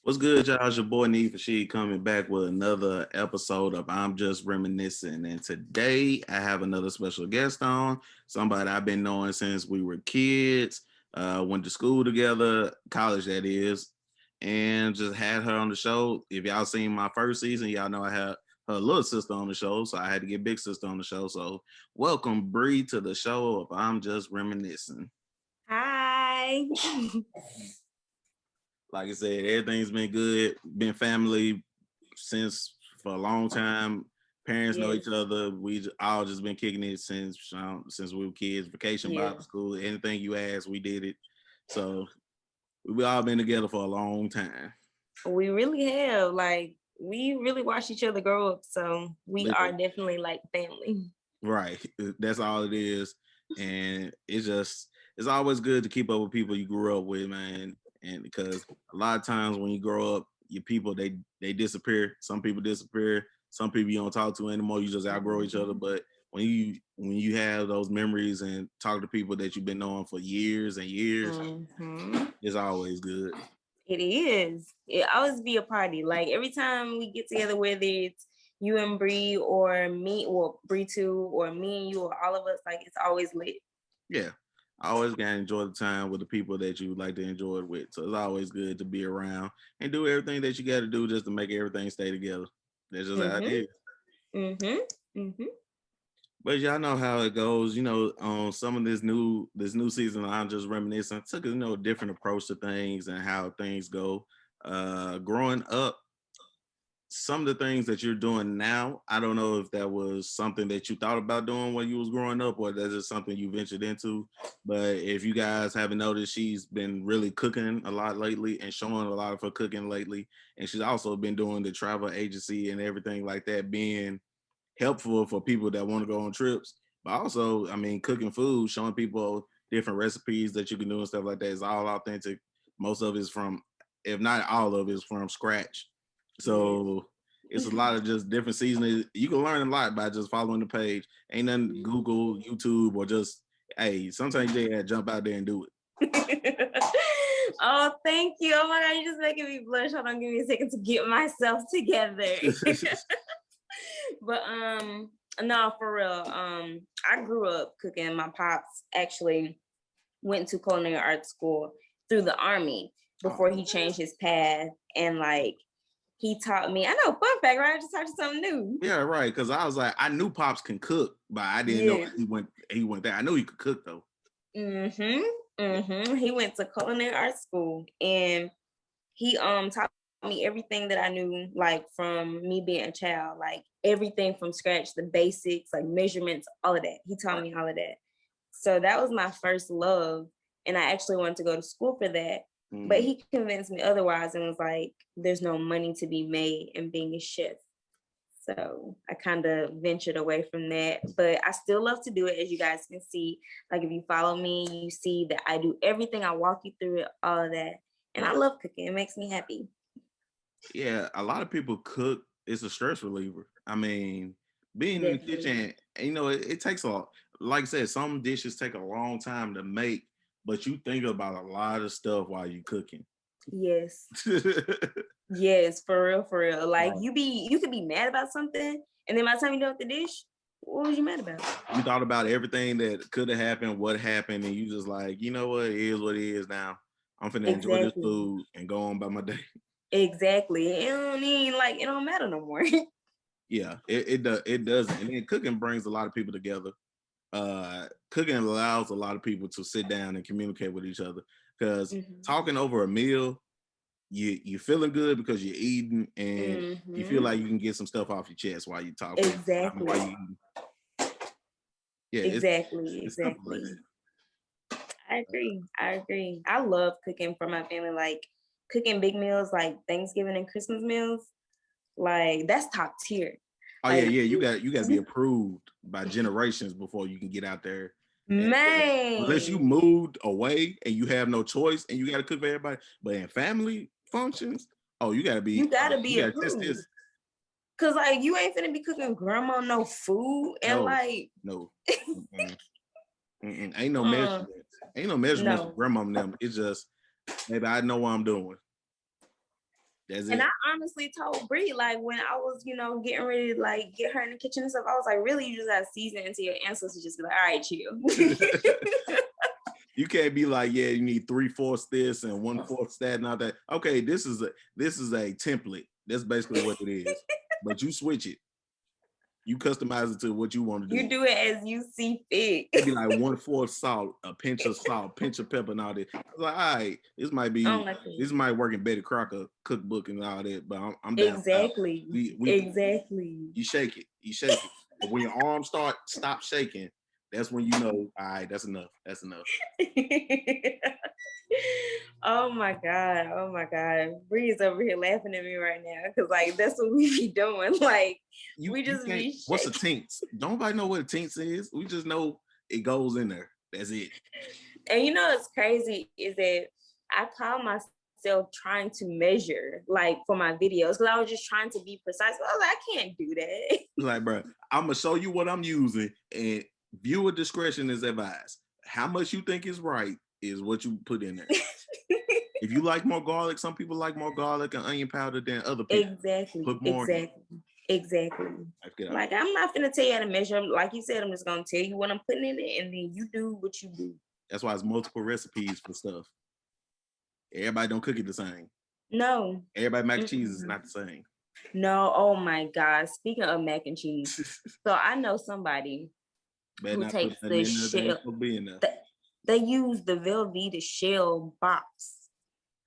What's good, y'all? It's your boy Need for She coming back with another episode of I'm Just Reminiscing. And today I have another special guest on, somebody I've been knowing since we were kids, went to school together, college that is, and just had her on the show. If y'all seen my first season, y'all know I had her little sister on the show, so I had to get big sister on the show. So welcome Bree to the show of I'm Just Reminiscing. Hi. Like I said, everything's been good, been family since for a long time. Parents know each other. We all just been kicking it since we were kids. Vacation, Bible school, anything you ask, we did it. So we all been together for a long time. We really have. Like, we really watched each other grow up. So we are definitely like family. Right. That's all it is. And it's always good to keep up with people you grew up with, man. And because a lot of times when you grow up, your people they disappear. Some people disappear. Some people you don't talk to anymore. You just outgrow each other. But when you have those memories and talk to people that you've been knowing for years and years, it's always good. It is. It always be a party. Like every time we get together, whether it's you and Bree or me or Bree too, or me and you or all of us, like it's always lit. Yeah. I always gotta enjoy the time with the people that you like to enjoy it with. So it's always good to be around and do everything that you gotta do just to make everything stay together. That's just how it is. But y'all know how it goes. On some of this new season, I'm Just Reminiscing. Took a different approach to things and how things go. Growing up, some of the things that you're doing now, I don't know if that was something that you thought about doing when you was growing up, or that's just something you ventured into. But if you guys haven't noticed, she's been really cooking a lot lately and showing a lot of her cooking lately. And she's also been doing the travel agency and everything like that, being helpful for people that want to go on trips. But also, I mean, cooking food, showing people different recipes that you can do and stuff like that is all authentic. Most of it's from, if not all of it's from scratch. So it's a lot of just different seasonings. You can learn a lot by just following the page. Ain't nothing Google, YouTube, or just, hey, sometimes you gotta jump out there and do it. Oh, thank you. Oh my God, you're just making me blush. Hold on, give me a second to get myself together. But no, for real. I grew up cooking. My pops actually went to culinary arts school through the Army before he changed his path, and like he taught me. I know, fun fact, right? I just taught you something new. Yeah, right. Because I was like, I knew Pops can cook, but I didn't know he went there. I knew he could cook though. He went to culinary arts school, and he taught me everything that I knew, like from me being a child, like everything from scratch, the basics, like measurements, all of that. He taught me all of that. So that was my first love, and I actually wanted to go to school for that. But he convinced me otherwise and was like, there's no money to be made in being a chef. So I kind of ventured away from that, but I still love to do it. As you guys can see, like if you follow me, you see that I do everything. I walk you through it, all of that. And I love cooking. It makes me happy. Yeah, a lot of people cook. It's a stress reliever. I mean, being in the kitchen, it takes like I said, some dishes take a long time to make, but you think about a lot of stuff while you're cooking. Yes. Yes, for real. Like you could be mad about something, and then by the time you know the dish, what was you mad about? You thought about everything that could have happened, what happened, and you just like, you know what, it is what it is now. I'm finna enjoy this food and go on by my day. Exactly. It don't matter no more. Yeah, it doesn't. And then cooking brings a lot of people together. Cooking allows a lot of people to sit down and communicate with each other, because talking over a meal, you feeling good because you're eating, and you feel like you can get some stuff off your chest while you talk. Exactly. Yeah, exactly. I agree. I love cooking for my family, like cooking big meals like Thanksgiving and Christmas meals. Like that's top tier. Oh yeah, you got to be approved by generations before you can get out there. Man, unless you moved away and you have no choice and you got to cook for everybody, but in family functions, you got to be approved. Cause like you ain't finna be cooking grandma no food and no. Ain't no measurements. Ain't no measurements for grandma and them. It's just maybe I know what I'm doing. That's And it. I honestly told Bree, like when I was, getting ready to like get her in the kitchen and stuff, I was like, really, you just gotta season it until your ancestors just be like, all right, chill. You can't be like, yeah, you need 3/4 this and 1/4 that and all that. Okay, this is a template. That's basically what it is. But you switch it. You customize it to what you want to You do. do it as you see fit. It'd be like 1/4 salt, a pinch of salt, pinch of pepper, and all that. I was like, all right, this might work in Betty Crocker cookbook and all that, but I'm down. Exactly. We Exactly. you shake it. You shake it. But when your arms stop shaking, that's when you know, all right, that's enough. That's enough. Oh my God. Oh my God. Bree's over here laughing at me right now. Cause like that's what we be doing. Like we just can't. be What's a shaking. tinks? Don't nobody know what a tinks is. We just know it goes in there. That's it. And what's crazy is that I call myself trying to measure like for my videos because I was just trying to be precise. I was like, I can't do that. Like, bro, I'm gonna show you what I'm using, and viewer discretion is advised. How much you think is right is what you put in there. If you like more garlic, some people like more garlic and onion powder than other people. Exactly. Put more in. Exactly. Like I'm not gonna tell you how to measure. Like you said, I'm just gonna tell you what I'm putting in it, and then you do what you do. That's why it's multiple recipes for stuff. Everybody don't cook it the same. No. Everybody mac and cheese is not the same. No. Oh my God. Speaking of mac and cheese, so I know somebody who takes the shell. They use the Velveeta shell box.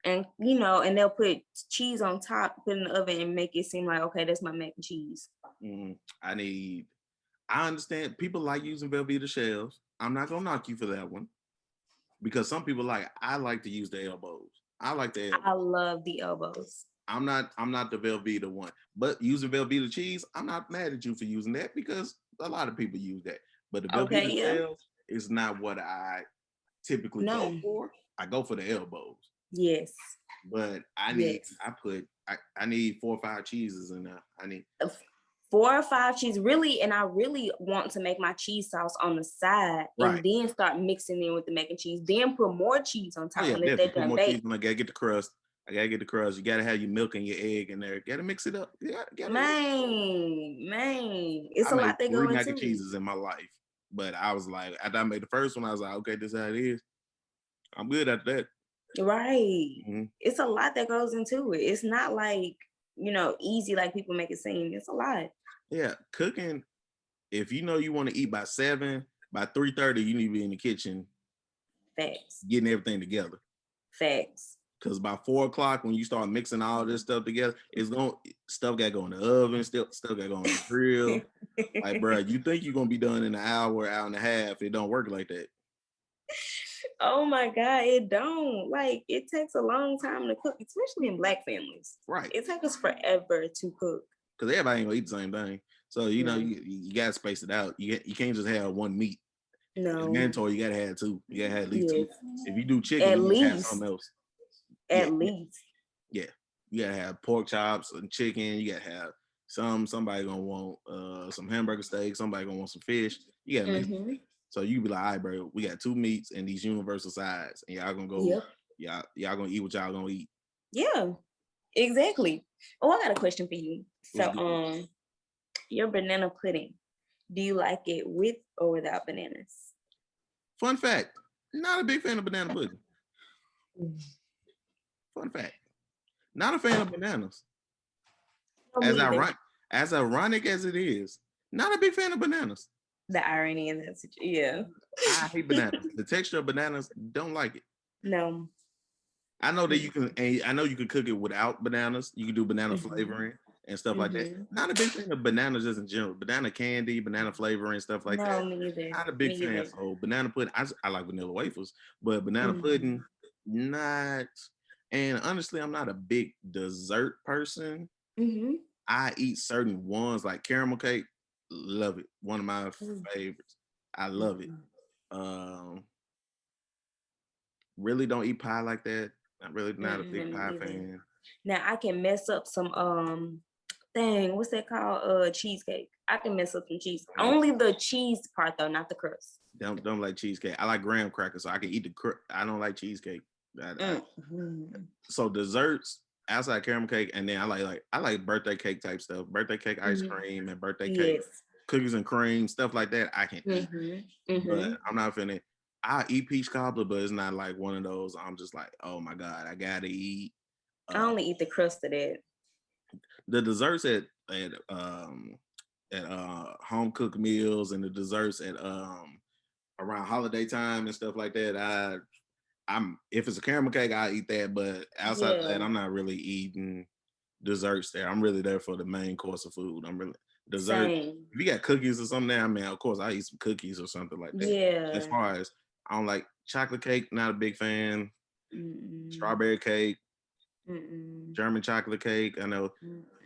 And and they'll put cheese on top, put it in the oven, and make it seem like, okay, that's my mac and cheese. I understand people like using Velveeta shells. I'm not gonna knock you for that one because some people I like to use the elbows. I like the elbows. I love the elbows. I'm not the Velveeta one, but using Velveeta cheese, I'm not mad at you for using that because a lot of people use that. But the Velveeta shells is not what I typically go for. I go for the elbows. Yes. But I need 4 or 5 cheeses in there. I need 4 or 5 cheese, really, and I really want to make my cheese sauce on the side and then start mixing in with the mac and cheese. Then put more cheese on top and let that done bake. I gotta get the crust. You gotta have your milk and your egg in there. You gotta mix it up. Man, it's a lot that goes into mac and cheeses in my life, but I was like, after I made the first one, I was like, okay, this is how it is. I'm good at that. Right. Mm-hmm. It's a lot that goes into it. It's not like easy like people make it seem. It's a lot. Yeah, cooking. If you want to eat by 7, by 3:30, you need to be in the kitchen. Facts. Getting everything together. Facts. Because by 4 o'clock, when you start mixing all this stuff together, stuff got to go in the oven, stuff got to go in the grill. Like, bro, you think you're gonna be done in an hour and a half? It don't work like that. Oh my God, it don't. Like, it takes a long time to cook, especially in Black families. Right. It takes us forever to cook. Because everybody ain't gonna eat the same thing. So, you gotta space it out. You can't just have one meat. No. It's mandatory, you gotta have 2. You gotta have at least 2. If you do chicken, you gotta have something else. At least. Yeah. You gotta have pork chops and chicken. You gotta have somebody gonna want some hamburger steak, somebody gonna want some fish. You gotta mix it. So you be like, all right, bro, we got 2 meats and these universal sides, and y'all gonna go, y'all gonna eat what y'all gonna eat. Yeah, exactly. Oh, I got a question for you. So, your banana pudding, do you like it with or without bananas? Fun fact, not a big fan of banana pudding. Fun fact, not a fan of bananas. As ironic as it is, not a big fan of bananas. The irony in that situation, yeah. I hate bananas. The texture of bananas, don't like it. No. I know that you can cook it without bananas. You can do banana flavoring and stuff like that. Not a big fan of bananas just in general. Banana candy, banana flavoring, stuff like that. No, me either. Not a big fan. So banana pudding, I like vanilla wafers, but banana pudding, not. And honestly, I'm not a big dessert person. I eat certain ones like caramel cake. Love it. One of my favorites. I love it. Really don't eat pie like that. I'm really not a big pie fan. Now I can mess up some what's that called? Cheesecake. I can mess up some cheese. Only the cheese part though, not the crust. Don't like cheesecake. I like graham crackers, so I can eat the I don't like cheesecake. So desserts, outside caramel cake, and then I like birthday cake type stuff, birthday cake ice Mhm. cream and birthday cake Yes. cookies and cream stuff like that. I can eat, Mhm. but Mhm. I'm not finna. I eat peach cobbler, but it's not like one of those. I'm just like, oh my god, I gotta eat. I Uh, only eat the crust of that. the desserts at home cooked meals and the desserts at around holiday time and stuff like that. I'm if it's a caramel cake, I eat that. But outside of that, Yeah. I'm not really eating desserts there. I'm really there for the main course of food. I'm really dessert. Same. If you got cookies or something there, I mean, of course, I eat some cookies or something like that. As Yeah. far as I don't like chocolate cake, not a big fan. Mm-mm. Strawberry cake, Mm-mm. German chocolate cake. I know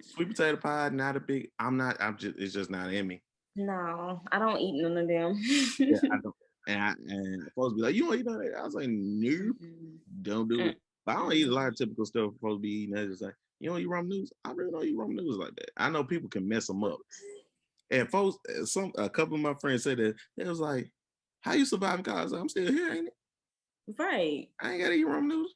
sweet Mm-mm. potato pie, not a big. I'm not. I'm just. It's just not in me. No, I don't eat none of them. Yeah, I don't. And folks be like, you don't eat none of that. I was like, nope, Mm-mm. don't do it. But I don't eat a Mm-mm. lot of typical stuff. Supposed to be eating. That's just like, you don't eat ramen noodles. I really don't eat ramen noodles like that. I know people can mess them up. And folks, a couple of my friends said that they was like, "How you surviving college?" I'm still here, ain't it? Right. I ain't gotta eat ramen noodles.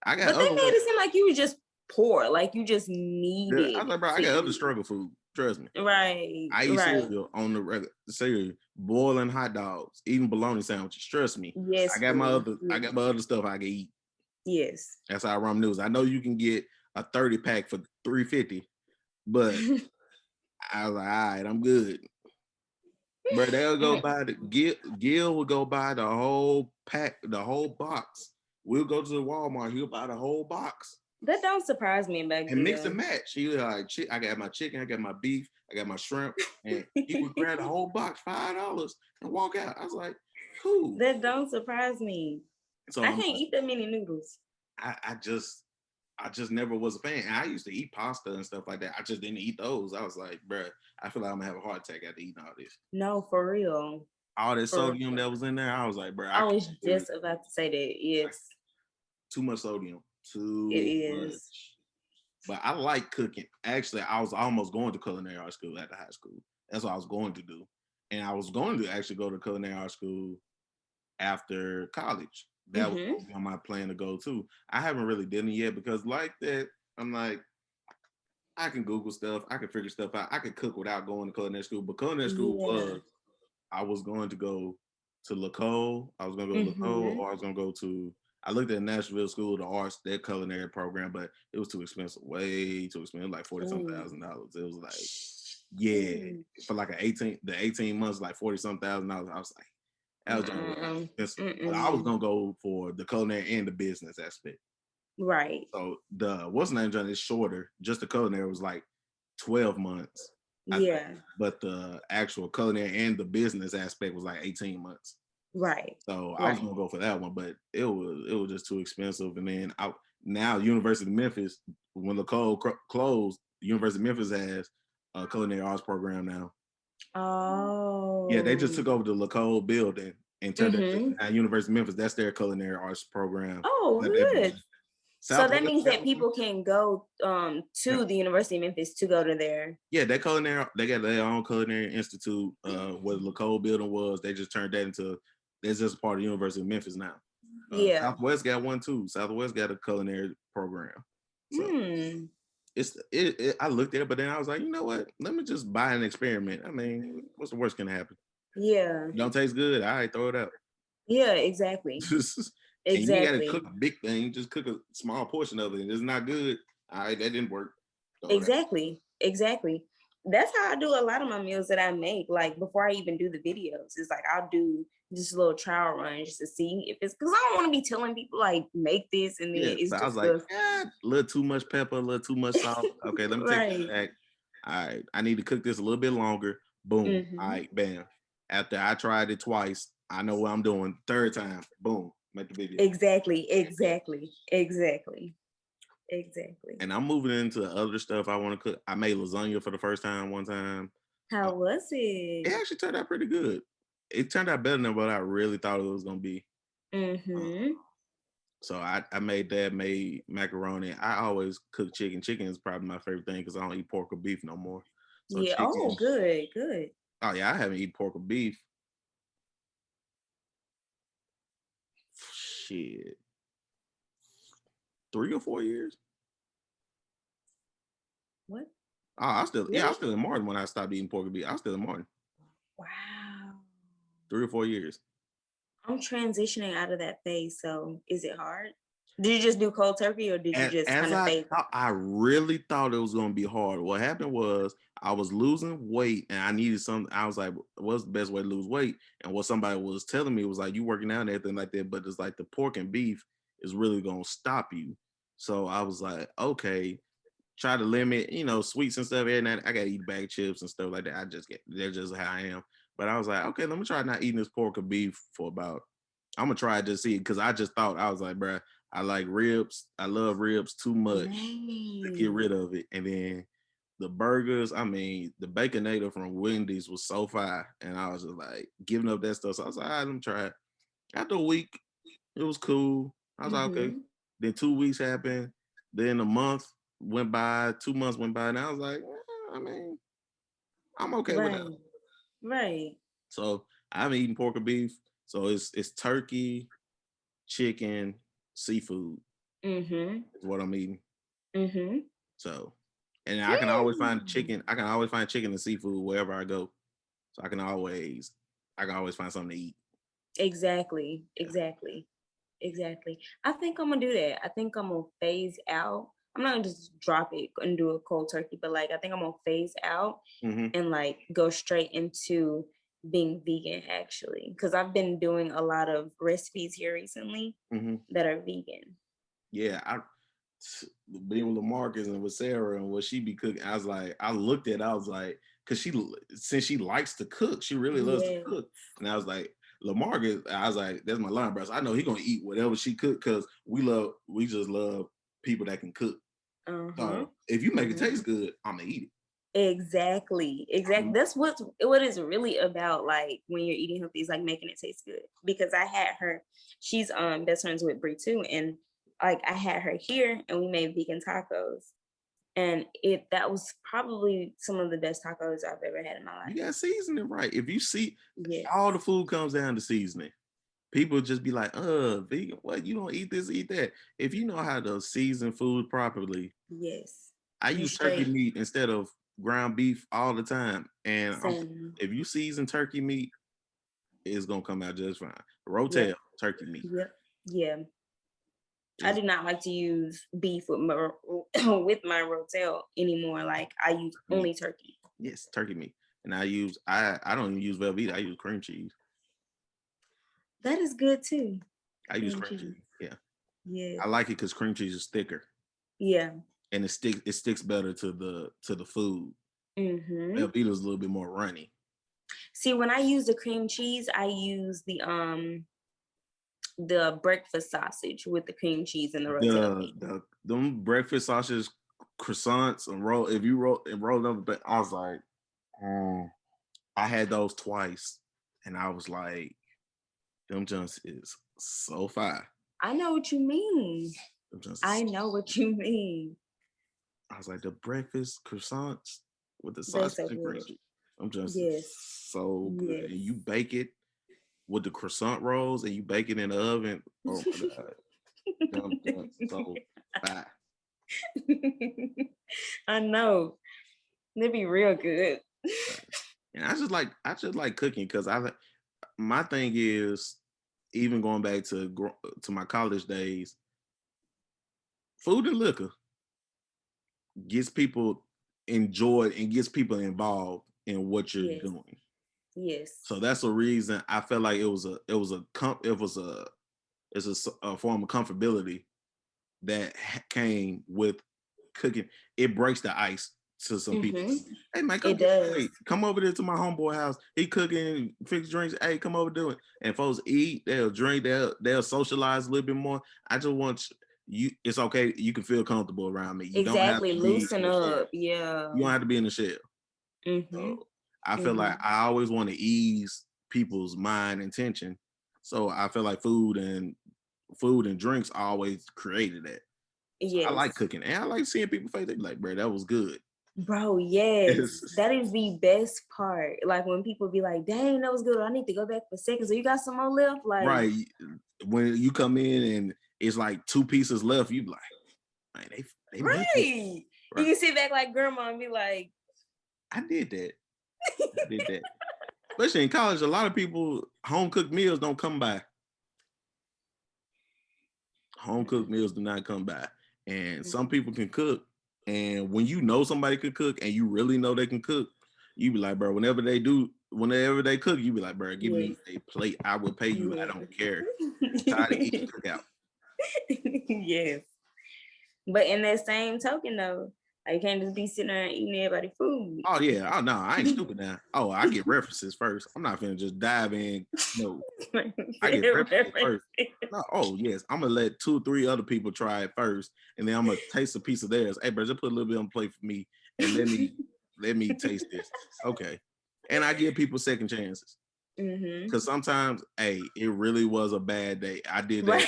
I got But they other made way. it seem like you were just poor, like you just Yeah, I needed was like, bro, I to got other eat. struggle food. Trust me. Right. I eat Right. cereal on the regular cereal, boiling hot dogs, eating bologna sandwiches. Trust me. Yes, boo. I got my other stuff I can eat. Yes. That's how ramen noodles. I know you can get a 30 pack for $3.50, but I was like, all right, I'm good. But they'll go buy the Gil will go buy the whole pack, the whole box. We'll go to the Walmart. He'll buy the whole box That don't surprise me about and mix Gil. and match. He was like, I got my chicken, I got my beef, I got my shrimp, and he would grab the whole box, $5, and walk out. I was like, cool. That don't surprise me. So I I'm can't like, eat that many noodles. I just never was a fan. And I used to eat pasta and stuff like that. I just didn't eat those. I was like, bruh, I feel like I'm gonna have a heart attack after eating all this. No, for real. All that For sodium real. that was in there, I was like, bruh, I I can't was do it. just about to say that. Like, Yes, too much sodium. it Too is. much. But I like cooking. Actually, I was almost going to culinary art school at the high school. That's what I was going to do. And I was going to actually go to culinary art school after college. That was Mm-hmm. on my plan to go to. I haven't really done it yet because like that, I'm like, I can Google stuff. I can figure stuff out. I could cook without going to culinary school. But culinary school Yeah. was, I was going to go to Lacole. I was going to go to Lacole, Mm-hmm. or I was going to go to, I looked at Nashville School of the Arts, their culinary program, but it was too expensive, way too expensive, like 40 some Ooh. $1,000. It was like, yeah, Ooh. for like the 18 months, like 40 some $1,000. I was like, that was just Mm-mm. expensive. But I was Mm-mm. gonna go for the culinary and the business aspect. Right. So the what's the name John is shorter. Just the culinary was like 12 months, I think. Yeah. But the actual culinary and the business aspect was like 18 months. Right. So I was Right. gonna go for that one, but it was just too expensive. And then now University of Memphis, when the closed, University of Memphis has a culinary arts program now. Yeah, they just Oh. took over the Lacole building and turned it Mm-hmm. now University of Memphis. That's their culinary arts program Oh, that they good. building. So that Southwest means got that one. people can go Yeah, to the University of Memphis to go to there. yeah, that culinary they got their own culinary institute. Where the Lacole building was, they just turned that into. That's just part of the University of Memphis now. Yeah. Southwest got one too. Southwest got a culinary program. So Hmm. I looked at it, but then I was like, you know what? Let me just buy an experiment. I mean, what's the worst can happen? Yeah. Don't taste good. All right, throw it out. Yeah, exactly. And you ain't got to Exactly. cook a big thing. Just cook a small portion of it. And it's not good. All right, that didn't work. Throw it out. Exactly. Exactly. That's how I do a lot of my meals that I make. Like before I even do the videos, it's like I'll do just a little trial run just to see if it's because I don't want to be telling people like make this and then Yeah. it's So I was just like, the a little too much pepper, a little too much salt. Okay, let me take that right. back. All right, I need to cook this a little bit longer. Boom. All Mm-hmm. right, bam. After I tried it twice, I know what I'm doing. Third time, boom, make the video. Exactly. Exactly. Exactly. Exactly. And I'm moving into other stuff I want to cook. I made lasagna for the first time one time. How was It it? actually turned out pretty good. It turned out better than what I really thought it was gonna be. Uh, Mm-hmm. so I made that, made macaroni. I always cook chicken. Chicken is probably my favorite thing because I don't eat pork or beef no more. So Yeah. Oh, chicken. good. Good. Oh yeah, I haven't eaten pork or beef. Shit, 3 or 4 years. What? I Really? still in Martin when I stopped eating pork and beef. I was still in Martin Wow. 3 or 4 years. I'm transitioning out of that phase. So is it hard? Did you just do cold turkey or did you just As kind of I phase? thought, I really thought it was gonna be hard. What happened was I was losing weight and I needed something. I was like, what's the best way to lose weight? And what somebody was telling me was like, you working out and everything like that, but it's like the pork and beef is really gonna stop you. So I was like, okay, try to limit, sweets and stuff. Every night I gotta eat bag of chips and stuff like that. That's just how I am. But I was like, okay, let me try not eating this pork or beef for about. I'm gonna try it to see because I just thought I was like, bruh, I like ribs. I love ribs too much to get Right. rid of it. And then the burgers, I mean, the Baconator from Wendy's was so fire, and I was just like giving up that stuff. So I was like, all right, let me try it. After a week, it was cool. I was like, okay. Mm-hmm. Then 2 weeks happened. Then a month went by. 2 months went by, and I was like, I mean, I'm okay with that. Right. Right. So I haven't eaten pork or beef. So it's turkey, chicken, seafood Mm-hmm. is what I'm eating. Mm-hmm. So, and I can always find chicken. I can always find chicken and seafood wherever I go. So I can always find something to eat. Exactly. Yeah. Exactly. Exactly. I think I'm gonna do that. I think I'm gonna phase out. I'm not gonna just drop it and do a cold turkey, but like I think I'm gonna phase out Mm-hmm. and like go straight into being vegan actually. Because I've been doing a lot of recipes here recently Mm-hmm. that are vegan. Yeah, being with Lamarcus and with Sarah and what she be cooking, I looked at, I was like, because since she likes to cook, she really loves to Yeah. cook, and I was like, Lamarcus, I was like, that's my line, bro. So I know he gonna eat whatever she cook because we just love people that can cook. Uh-huh. So if you make it Uh-huh. taste good, I'm gonna eat Exactly. Exactly. it. That's what it's really about, like when you're eating healthy, is like making it taste good. Because I had her, she's best friends with Brie too. And like I had her here and we made vegan tacos. And that was probably some of the best tacos I've ever had in my You life. gotta season it right. If you see Yes. all the food comes down to seasoning. People just be like, vegan, what? You don't eat this, eat that. If you know how to season food properly, Yes. I You use turkey straight meat instead of ground beef all the time. And same. if you season turkey meat, it's gonna come out just fine. Yep. Rotel turkey meat Yep. Yeah. I is do not like to use beef with my with my rotel anymore. Like I use meat. only turkey. Yes, turkey meat. And I don't even use Velveeta. I use cream cheese. That is good too. I use Cream cream cheese. cheese. Yeah, Yes. I like it because cream cheese is thicker Yeah. and it sticks better to the food. Mm-hmm. Velveeta is a little bit more runny. See, when I use the cream cheese, I use the breakfast sausage with the cream cheese and the rotel meat. Them breakfast sausages, croissants, and roll. If you roll up, but I was like, mm. I had those twice, and I was like, them junks is so fire. I know what you mean. Them junks I is, know what you mean. I was like, the breakfast croissants with the They're sausage so and cream good. cheese. Them junks is Yes. so good, and Yes. you bake it with the croissant rolls, and you bake it in the oven. Oh my god, them junks so fire. I know. They'd be real good. And I just like cooking because my thing is even going back to my college days, food and liquor gets people enjoyed and gets people involved in what you're Yes. doing. Yes. So that's a reason I felt like it's a form of comfortability that came with cooking. It breaks the ice to some people. Mm-hmm. Hey man, It does. come over there to my homeboy house. He cooking, fix drinks. Hey, come over do it. And folks eat, they'll drink, they'll socialize a little bit more. I just want you. It's okay. You can feel comfortable around me. You don't have Exactly. to be in Loosen the shell. up. Yeah. You don't have to be in the shell. Mm-hmm. So I feel like Mm-hmm. I always want to ease people's mind and tension. So I feel like food and drinks always created that. So I like Yes. cooking and I like seeing people face. They be like, bro, that was good. Bro, yes. That is the best part. Like when people be like, dang, that was good. I need to go back for seconds. So you got some more left? Like, Right. When you come in and it's like two pieces left, you be like, man, they making it. right. You can sit back like grandma and be like, I did that. I did that. Especially in college, a lot of people, home cooked meals don't come by. Home cooked meals do not come by. And some people can cook. And when you know somebody could cook and you really know they can cook, you be like, bro, whenever they cook, you be like, bro, give me a plate. I will pay you. I don't care. I'm tired of eating cookout. Yes. But in that same token, though, you can't just be sitting there and eating everybody's food. Oh, yeah. Oh, no, I ain't stupid now. Oh, I get references first. I'm not finna just dive in. No, I get references first. No, oh, yes. I'm going to let 2-3 other people try it first. And then I'm going to taste a piece of theirs. Hey, bro, just put a little bit on the plate for me. And let me taste this. Okay. And I give people second chances. Because sometimes, hey, it really was a bad day. I did that.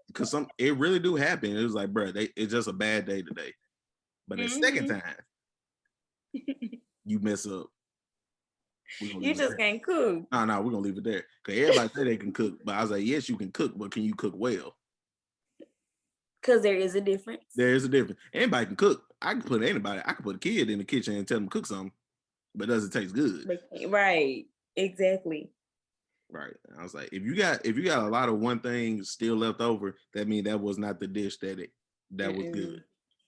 Because it really do happen. It was like, bro, it's just a bad day today. But the second time, you mess up. You just can't cook. No, we're gonna leave it there. Because everybody say they can cook, but I was like, yes, you can cook, but can you cook well? Because there is a difference. There is a difference. Anybody can cook. I can put a kid in the kitchen and tell them to cook something, but does it taste good? Right. Exactly. Right. I was like, if you got a lot of one thing still left over, that means that was not the dish that was good.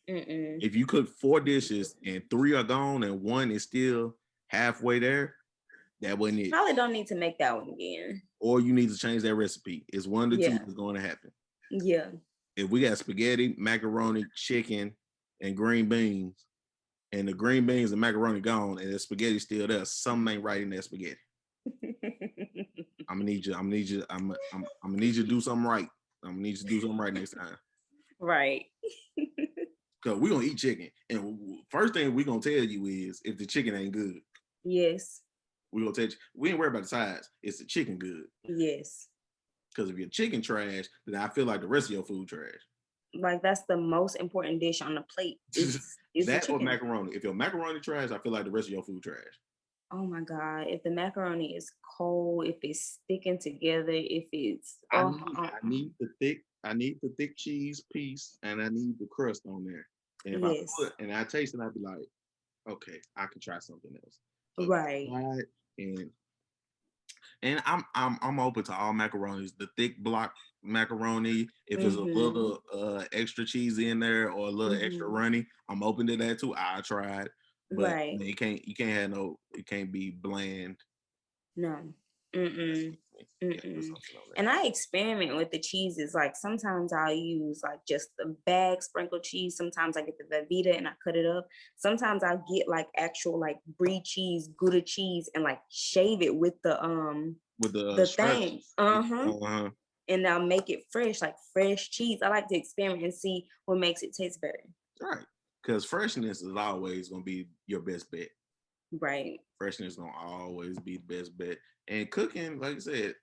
If you cook 4 dishes and 3 are gone and 1 is still halfway there, that wasn't it. Probably don't need to make that one again. Or you need to change that recipe. It's one of the two that's going to happen. Yeah. If we got spaghetti, macaroni, chicken, and green beans, and the green beans and macaroni gone, and the spaghetti still there, something ain't right in that spaghetti. I'm gonna need you to do something right. I'm gonna need you to do something right next time. Right. Because we're gonna eat chicken. And first thing we're gonna tell you is if the chicken ain't good. Yes. We're gonna tell you, we ain't worried about the size. It's the chicken good. Yes. Because if your chicken trash, then I feel like the rest of your food trash. Like that's the most important dish on the plate. Is that or macaroni. If your macaroni trash, I feel like the rest of your food trash. Oh my God. If the macaroni is cold, if it's sticking together, if it's I need the thick cheese piece and I need the crust on there. And if I taste it, I'd be like, okay, I can try something else. So right. And I'm open to all macaronis. The thick block macaroni, if there's a little extra cheese in there or a little extra runny, I'm open to that too. I tried, but it can't be bland. No. And I experiment with the cheeses. Like sometimes I'll use like just the bag sprinkled cheese. Sometimes I get the Velveeta and I cut it up. Sometimes I'll get like actual like brie cheese, Gouda cheese, and like shave it with the thing. And I'll make it fresh, like fresh cheese. I like to experiment and see what makes it taste better. Right. Because freshness is always gonna be your best bet. Right. Freshness is gonna always be the best bet. And cooking, like I said,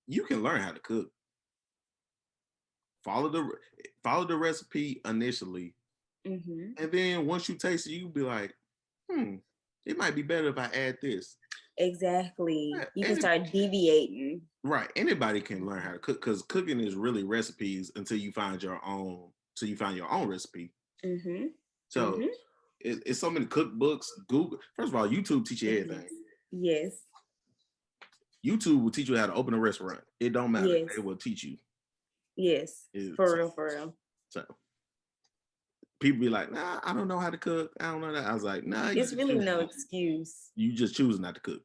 you can learn how to cook. Follow the recipe initially, and then once you taste it, you'll be like, it might be better if I add this. Exactly. You can start deviating. Right. Anybody can learn how to cook because cooking is really recipes until you find your own. Till you find your own recipe. So it's so many cookbooks. Google. First of all, YouTube teach you everything. Yes. YouTube will teach you how to open a restaurant. It don't matter. Yes. It will teach you. Yes. For real. So people be like, nah, I don't know how to cook. I don't know that. I was like, nah. It's really no excuse. You just choose not to cook.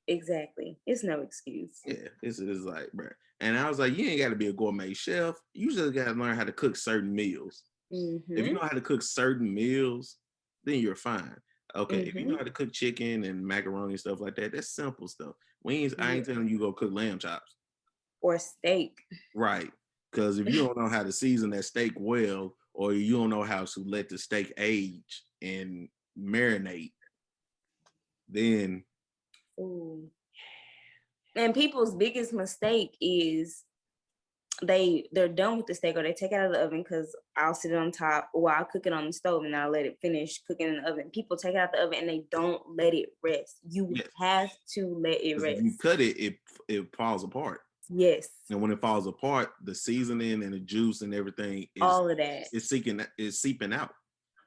Exactly. It's no excuse. Yeah. It's like, bro. And I was like, you ain't got to be a gourmet chef. You just got to learn how to cook certain meals. If you know how to cook certain meals, then you're fine. Okay, if you know how to cook chicken and macaroni and stuff like that, that's simple stuff. I ain't telling you go cook lamb chops. Or steak. Right. Because if you don't know how to season that steak well, or you don't know how to let the steak age and marinate, then... Ooh. And people's biggest mistake is they're done with the steak or they take it out of the oven because I'll sit it on top or I'll cook it on the stove and I'll let it finish cooking in the oven. People take it out the oven and they don't let it rest. You have to let it rest. If you cut it, it falls apart. Yes. And when it falls apart, the seasoning and the juice and everything all of that is seeping out.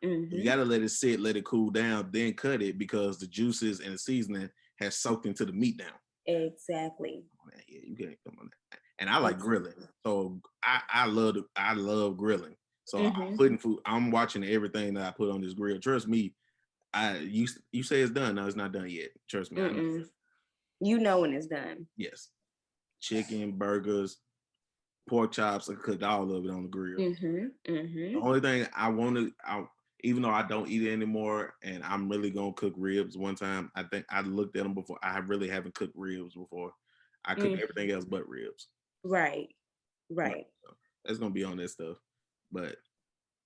You got to let it sit, let it cool down, then cut it because the juices and the seasoning has soaked into the meat now. Exactly. Yeah, you can't come on that. And I like grilling, so I love grilling. So I'm putting food. I'm watching everything that I put on this grill. Trust me. You say it's done. No, it's not done yet. Trust me. I know. You know when it's done. Yes, chicken, burgers, pork chops. I cooked all of it on the grill. The only thing I wanted, even though I don't eat it anymore, and I'm really gonna cook ribs one time. I think I looked at them before. I really haven't cooked ribs before. I cook everything else but ribs. Right. So that's gonna be on that stuff. But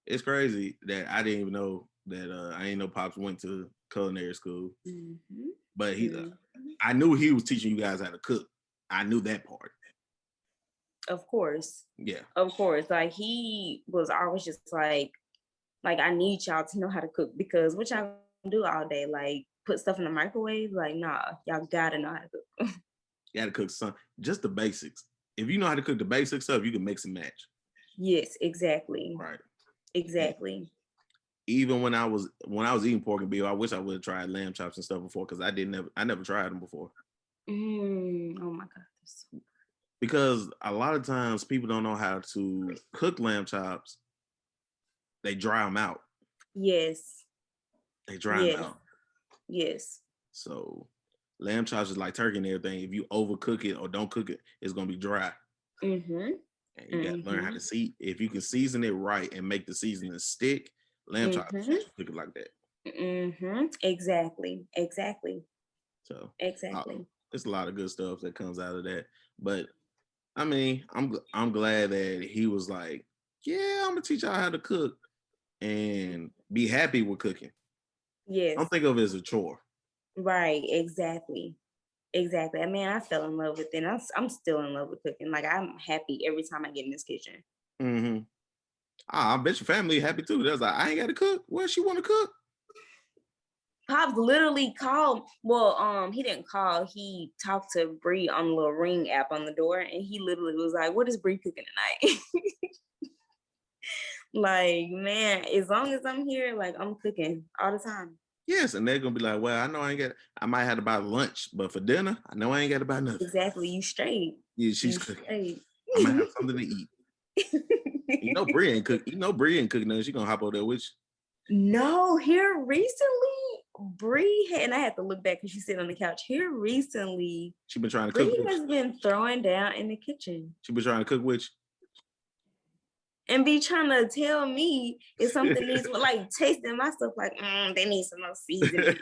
it's crazy that I didn't even know that I ain't know Pops went to culinary school. But I knew he was teaching you guys how to cook. I knew that part. Of course. Yeah. Of course. Like he was always just like I need y'all to know how to cook because what y'all do all day? Like put stuff in the microwave? Like, nah, y'all gotta know how to cook. You gotta cook just the basics. If you know how to cook the basic stuff, you can mix and match. Yes, exactly. Right. Exactly. Even when I was eating pork and beef, I wish I would have tried lamb chops and stuff before because I never tried them before. Oh my God. Because a lot of times people don't know how to cook lamb chops. They dry them out. Yes. They dry them out. Yes. So lamb chops is like turkey and everything. If you overcook it or don't cook it, it's gonna be dry. And you gotta learn how to see. If you can season it right and make the seasoning stick, lamb chops cook it like that. Exactly. So exactly. It's a lot of good stuff that comes out of that. But I mean, I'm glad that he was like, yeah, I'm gonna teach y'all how to cook and be happy with cooking. Yes. Don't think of it as a chore. Right. Exactly. I mean, I fell in love with it. And I'm still in love with cooking. Like I'm happy every time I get in this kitchen. I bet your family happy too. That's like, I ain't got to cook. Well, she want to cook. Pops literally called. Well, he didn't call. He talked to Bree on the little Ring app on the door, and he literally was like, "What is Bree cooking tonight?" Like, man, as long as I'm here, like I'm cooking all the time. Yes, and they're gonna be like, "Well, I know I might have to buy lunch, but for dinner, I know I ain't got to buy nothing." Exactly, you straight. Yeah, she's cooking. I'm gonna have something to eat. You know, Bree ain't cook. You know, Bree ain't cooking nothing. She gonna hop over there with you. No, here recently, Bree and I had to look back because she's sitting on the couch. Here recently, she been trying to Bree cook. Has been throwing down in the kitchen. She been trying to cook with you. And be trying to tell me if something needs, like tasting my stuff, like they need some more seasoning.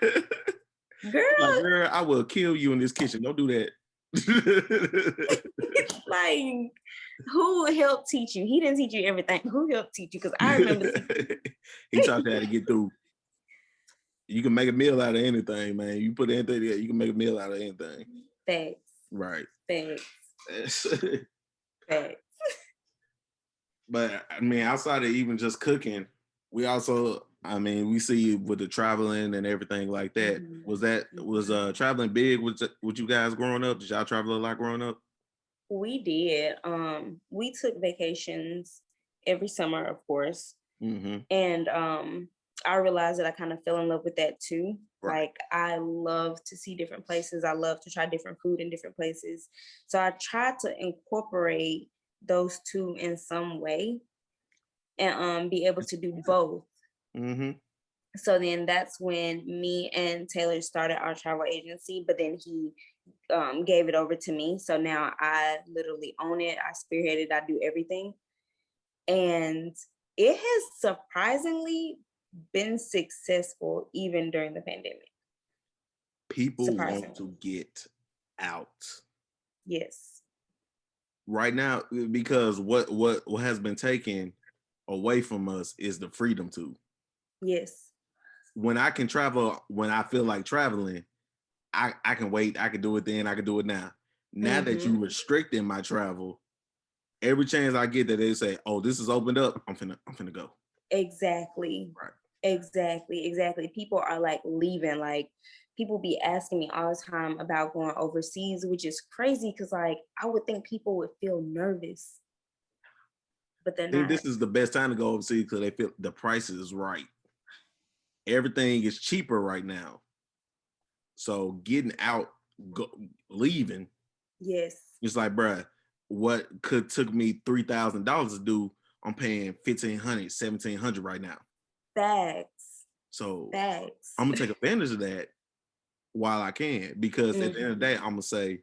Girl, I will kill you in this kitchen. Don't do that. Like, who helped teach you? He didn't teach you everything. Who helped teach you? Because I remember he taught you how to get through. You can make a meal out of anything, man. You put anything together, you can make a meal out of anything. Facts. Right. Facts. Facts. But I mean, outside of even just cooking, we also, I mean, we see with the traveling and everything like that. Was traveling big with you guys growing up? Did y'all travel a lot growing up? We did. We took vacations every summer, of course. And I realized that I kind of fell in love with that too. Right. Like I love to see different places. I love to try different food in different places. So I tried to incorporate those two in some way and be able to do both. So then that's when me and Taylor started our travel agency, but then he gave it over to me. So now I literally own it. I spearhead it. I do everything. And it has surprisingly been successful even during the pandemic. People want to get out. Yes. Right now, because what has been taken away from us is the freedom to. Yes. When I can travel, when I feel like traveling, I can wait. I can do it then. I can do it now. Now that you restricting my travel, every chance I get that they say, "Oh, this is opened up," I'm finna go. Exactly. Right. Exactly. People are like leaving. Like people be asking me all the time about going overseas, which is crazy because like I would think people would feel nervous, but they're not. I think this is the best time to go overseas because they feel the price is right. everything is cheaper right now. So getting out, leaving, Yes. it's like, bruh, what could took me $3,000 to do, I'm paying 1,500, 1,700 right now. Facts. So Facts. I'm gonna take advantage of that while I can, because at the end of the day, I'm gonna say,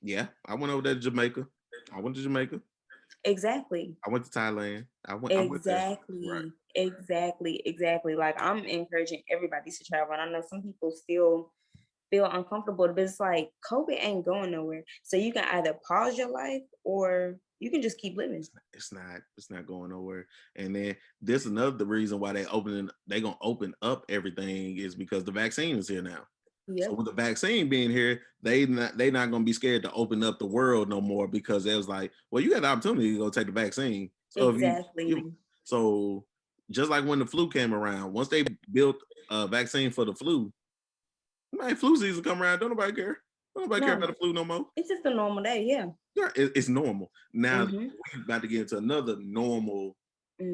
yeah, I went over there to Jamaica. I went to Jamaica. Exactly. I went to Thailand. I went there. Right. Exactly. Like, I'm encouraging everybody to travel. And I know some people still feel uncomfortable, but it's like COVID ain't going nowhere. So you can either pause your life or you can just keep living. It's not going nowhere. And then this another reason why they gonna open up everything is because the vaccine is here now. So Yep. with the vaccine being here, they not gonna be scared to open up the world no more, because it was like, well, you got the opportunity to go take the vaccine. So if Exactly. so just like when the flu came around, once they built a vaccine for the flu, man, flu season come around, don't nobody care. Don't nobody care No, about the flu no more. it's just a normal day. Yeah. Yeah, it's normal. Now Mm-hmm. we're about to get into another normal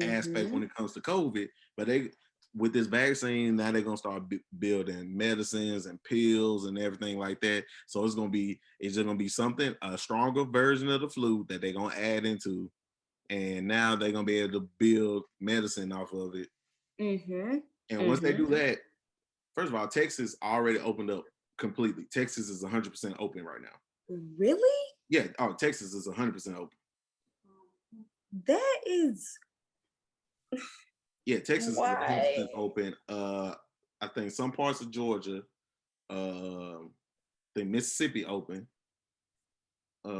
aspect Mm-hmm. when it comes to COVID, but they with this vaccine now they're gonna start building medicines and pills and everything like that. So it's just gonna be something, a stronger version of the flu that they're gonna add into, and now they're gonna be able to build medicine off of it. Mm-hmm. And once they Mm-hmm. do that, first of all, Texas already opened up completely. Texas is 100% open right now. Really? Yeah, oh, Texas is 100% open. That is Yeah, Texas is why. 100% open. I think some parts of Georgia, I think Mississippi open. But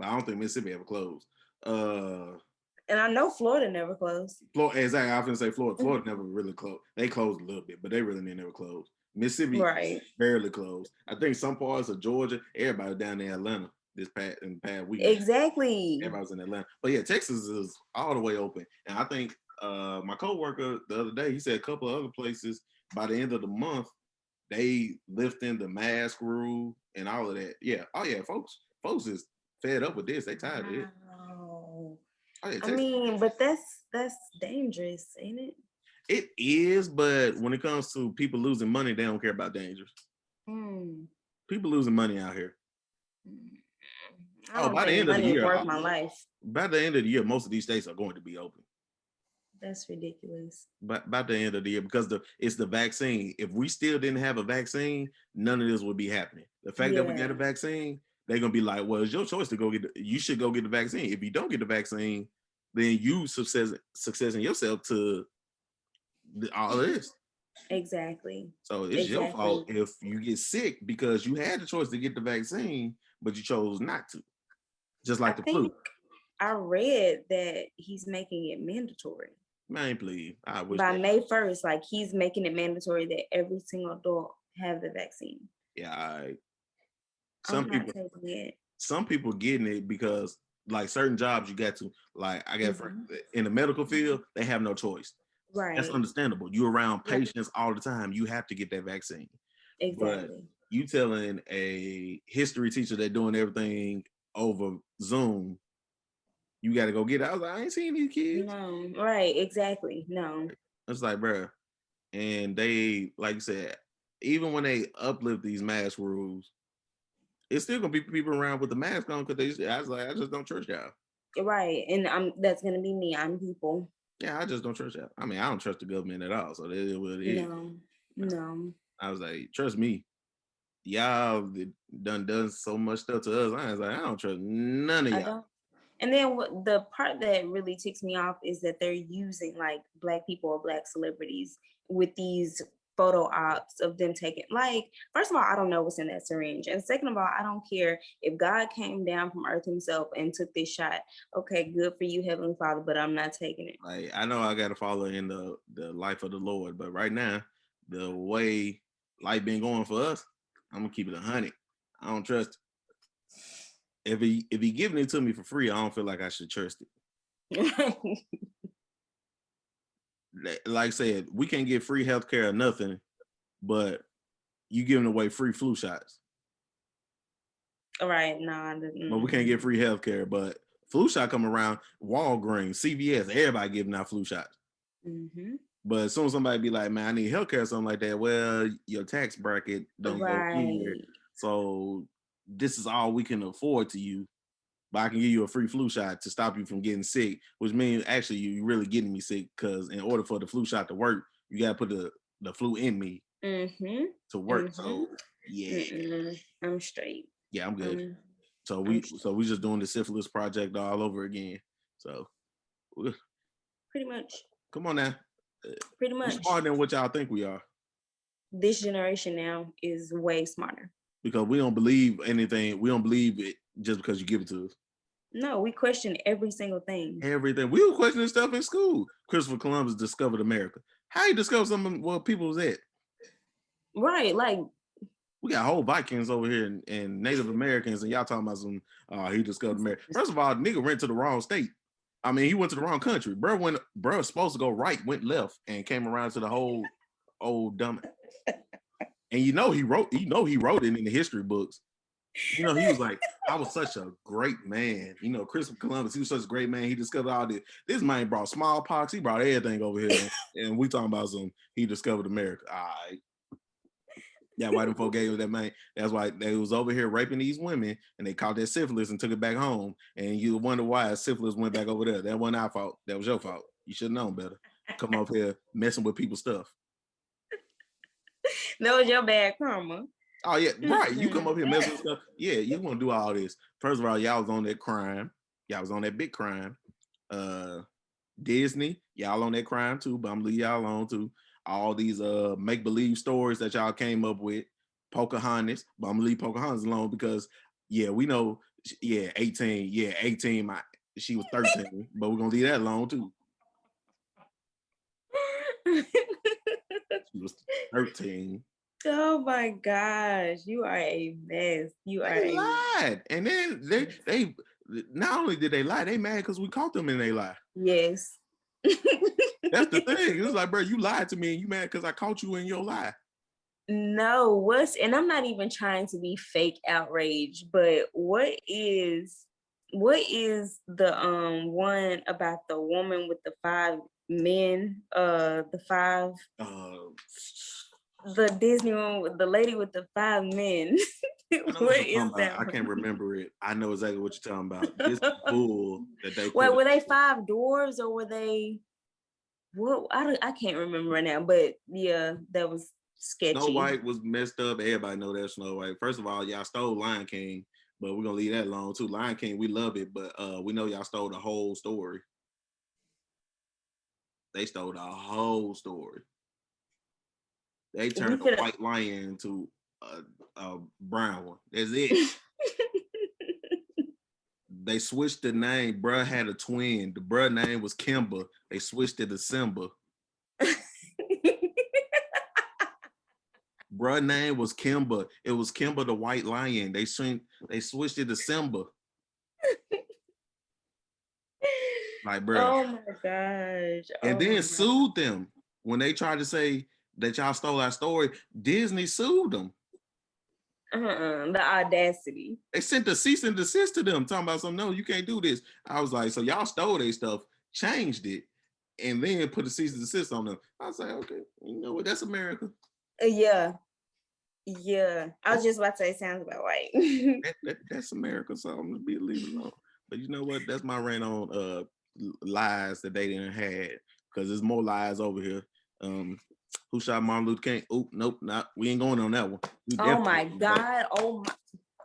I don't think Mississippi ever closed. And I know Florida never closed. Florida, exactly. I was gonna say Florida. Florida never really closed. They closed a little bit, but they really never closed. Mississippi Right. barely closed. I think some parts of Georgia, everybody down in Atlanta in the past weekend. Exactly. Everybody was in Atlanta. But yeah, Texas is all the way open. And I think my coworker the other day, he said a couple of other places by the end of the month, they lifting the mask rule and all of that. Yeah. Oh yeah, folks is fed up with this. They tired of it. Wow. Oh yeah, I Texas. mean, but that's dangerous, ain't it? It is, but when it comes to people losing money, they don't care about dangers. Hmm. People losing money out here. I Oh, don't by the think end of the money is year, worth my life. by the end of the year, most of these states are going to be open. That's ridiculous. But by the end of the year, because it's the vaccine. If we still didn't have a vaccine, none of this would be happening. The fact that we got a Yeah. vaccine, they're gonna be like, well, it's your choice to go get. You should go get the vaccine. If you don't get the vaccine, then you successing yourself to all of this. Exactly. So it's your fault Exactly. if you get sick because you had the choice to get the vaccine, but you chose not to. Just I like the flu. think I read that he's making it mandatory Man, please. I wish by that. May 1st. Like, he's making it mandatory that every single adult have the vaccine. Yeah, some I'm not people taking it. some people getting it because like certain jobs you got to, like I got Mm-hmm. in the medical field, they have no choice. That's Right. understandable. You're around Yep. patients all the time. You have to get that vaccine. But Exactly. you telling a history teacher they're doing everything over Zoom, you got to go get it. I was like, I ain't seen these kids. No. Right. Exactly. No. It's like, bro, and they, like you said, even when they uplift these mask rules, it's still gonna be people around with the mask on because I was like, I just don't trust y'all. Right. And that's gonna be me. I'm people. Yeah, I just don't trust y'all. I mean, I don't trust the government at all. So that is what it is. No. No. I was like, trust me. Y'all done so much stuff to us. I was like, I don't trust none of I y'all. don't. And then what the part that really ticks me off is that they're using like black people or black celebrities with these photo ops of them taking, like, first of all, I don't know what's in that syringe. And second of all, I don't care if God came down from earth himself and took this shot. Okay, good for you, Heavenly Father, but I'm not taking it. Like I know I gotta follow in the life of the Lord, but right now, the way life been going for us, I'm gonna keep it 100. I don't trust it. If he giving it to me for free, I don't feel like I should trust it. Like I said, we can't get free healthcare or nothing, but you giving away free flu shots. Right. Nah. But we can't get free healthcare. But flu shot come around, Walgreens, CVS, everybody giving out flu shots. Mm-hmm. But as soon as somebody be like, man, I need healthcare or something like that, well, your tax bracket don't go here. Right. So this is all we can afford to you. But I can give you a free flu shot to stop you from getting sick, which means actually you really getting me sick because in order for the flu shot to work, you gotta put the flu in me to work. So yeah. I'm straight. Yeah, I'm good. So I'm we just doing the syphilis project all over again. So pretty much. come on now. Pretty We're much. smarter than what y'all think we are. This generation now is way smarter. Because we don't believe anything. We don't believe it just because you give it to us. No, we question every single thing. Everything. We were questioning stuff in school. Christopher Columbus discovered America. How he discovered something where people was at? Right, like we got whole Vikings over here and Native Americans, and y'all talking about some he discovered America. First of all, nigga went to the wrong state. I mean, he went to the wrong country. Bro was supposed to go right, went left, and came around to the whole old dumb. And he wrote it in the history books. He was like, I was such a great man. Christopher Columbus, he was such a great man. He discovered all this. This man brought smallpox. He brought everything over here. And we talking about he discovered America. All right. Yeah, why them folk gave him that man? That's why they was over here raping these women and they caught that syphilis and took it back home. And you wonder why syphilis went back over there. That wasn't our fault. That was your fault. You should have known better. Come up here messing with people's stuff. That was your bad karma. Oh yeah, right. You come up here messing with stuff. Yeah, you want to do all this. First of all, y'all was on that crime. Y'all was on that big crime. Disney, y'all on that crime too, but I'm gonna leave y'all alone too. All these make-believe stories that y'all came up with. Pocahontas, but I'm gonna leave Pocahontas alone because we know 18. Yeah, 18. She was 13, but we're gonna leave that alone too. She was 13. Oh my gosh, you are a mess. They lied, and then they not only did they lie, they mad because we caught them in they lie. Yes. That's the thing. It was like, bro, you lied to me, and you mad because I caught you in your lie. No, and I'm not even trying to be fake outrage, but what is the one about the woman with the 5 men, the Disney one with the lady with the 5 men? What is that? I can't remember it. I know exactly what you're talking about. This bull that they Wait, were they 5 dwarves or were they what? I can't remember right now, but yeah, that was sketchy. Snow White was messed up. Everybody know that Snow White. First of all, y'all stole Lion King, but we're gonna leave that alone too. Lion King, we love it, but we know y'all stole the whole story. They stole the whole story. They turned the white lion into a brown one. That's it. They switched the name. Bruh had a twin. The bruh name was Kimba. They switched it to Simba. Bruh name was Kimba. It was Kimba the White Lion. They switched it to Simba. Like, bro. Oh my gosh. And then sued them when they tried to say that y'all stole our story. Disney sued them. The audacity. They sent a cease and desist to them, talking about something. No, you can't do this. I was like, so y'all stole their stuff, changed it, and then put a cease and desist on them. I was like, okay, you know what? That's America. Yeah. I was just about to say, sounds about right. That's America, so I'm gonna leave it alone. But you know what? That's my rant on lies that they didn't have, because there's more lies over here. Who shot Martin Luther King? Oh, nope, not. We ain't going on that one. Oh my God!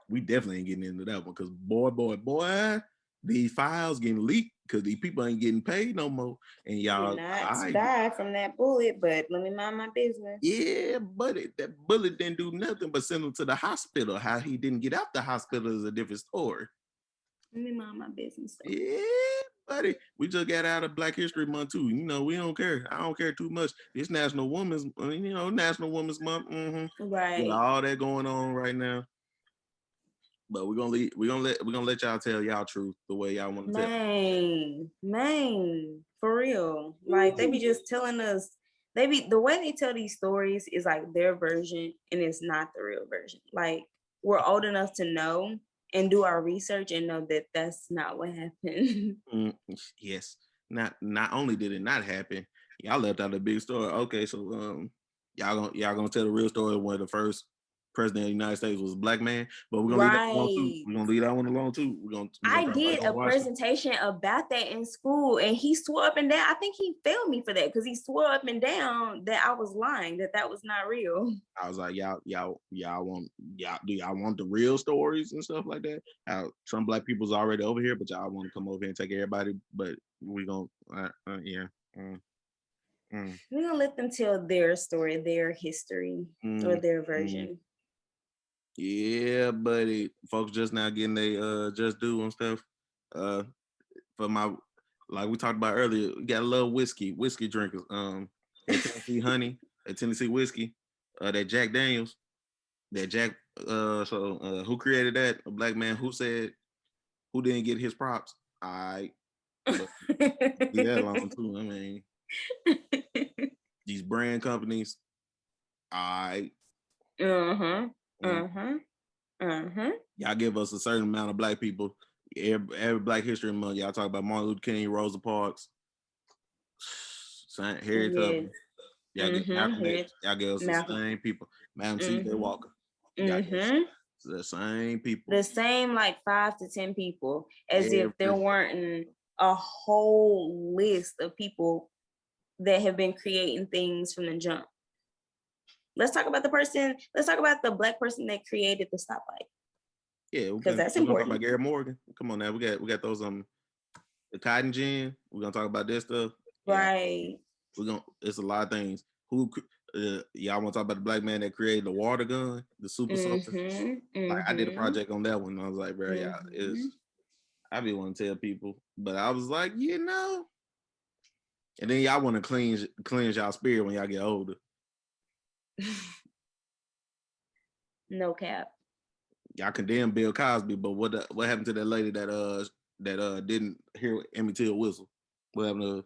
We definitely ain't getting into that one because boy, these files getting leaked because these people ain't getting paid no more. And y'all died from that bullet, but let me mind my business. Yeah, buddy, that bullet didn't do nothing but send him to the hospital. How he didn't get out the hospital is a different story. Let me mind my business. Yeah, buddy. We just got out of Black History Month too. We don't care. I don't care too much. It's National Women's Month. Mm-hmm. Right. With all that going on right now. But we're gonna let y'all tell y'all truth the way y'all want to tell. Man, for real. Like they be just telling us. The way they tell these stories is like their version, and it's not the real version. Like we're old enough to know and do our research and know that that's not what happened. Yes. Not only did it not happen, Y'all left out a big story. Okay, so y'all gonna tell the real story of when the first president of the United States was a black man, but we're gonna leave that alone too. Right. We're gonna leave that one alone too. We're gonna I talk about did George a Washington. presentation about that in school, and he swore up and down. I think he failed me for that because he swore up and down that I was lying, that was not real. I was like, do y'all want the real stories and stuff like that? How some black people's already over here, but y'all want to come over here and take everybody, but we gonna yeah. Mm, mm, We're gonna let them tell their story, their history, or mm, their mm. version. Yeah, buddy. Folks just now getting they just do and stuff. Uh for my like we talked about earlier, we got a little whiskey drinkers. That Tennessee honey, that Tennessee whiskey, that Jack Daniels, that Jack who created that? A black man who said who didn't get his props. All right. But leave that alone too. I mean, these brand companies, all right. Uh-huh. Uh-huh. Uh-huh. Y'all give us a certain amount of black people. Every Black History Month, y'all talk about Martin Luther King, Rosa Parks, Harriet Yes. Tubman. Y'all get Malcolm Mm-hmm. X. Y'all give us the Malcolm. same people. Madam C.J. Mm-hmm. Walker. Y'all give us Mm-hmm. the same people. The same like 5 to 10 people, as if there Every weren't a whole list of people that have been creating things from the jump. Let's talk about the black person that created the stoplight. Yeah, Because that's we're gonna talk about important. Gary Morgan. Come on now, we got those the cotton gin. We're gonna talk about this stuff. Yeah, Right. it's a lot of things. Y'all want to talk about the black man that created the water gun, the super soaker? Mm-hmm. Like I did a Mm-hmm. project on that one. And I was like, bro, yeah, Mm-hmm. I be want to tell people, but I was like, and then y'all want to cleanse y'all spirit when y'all get older. No cap. Y'all condemn Bill Cosby, but what happened to that lady that didn't hear Emmett Till whistle? What happened to?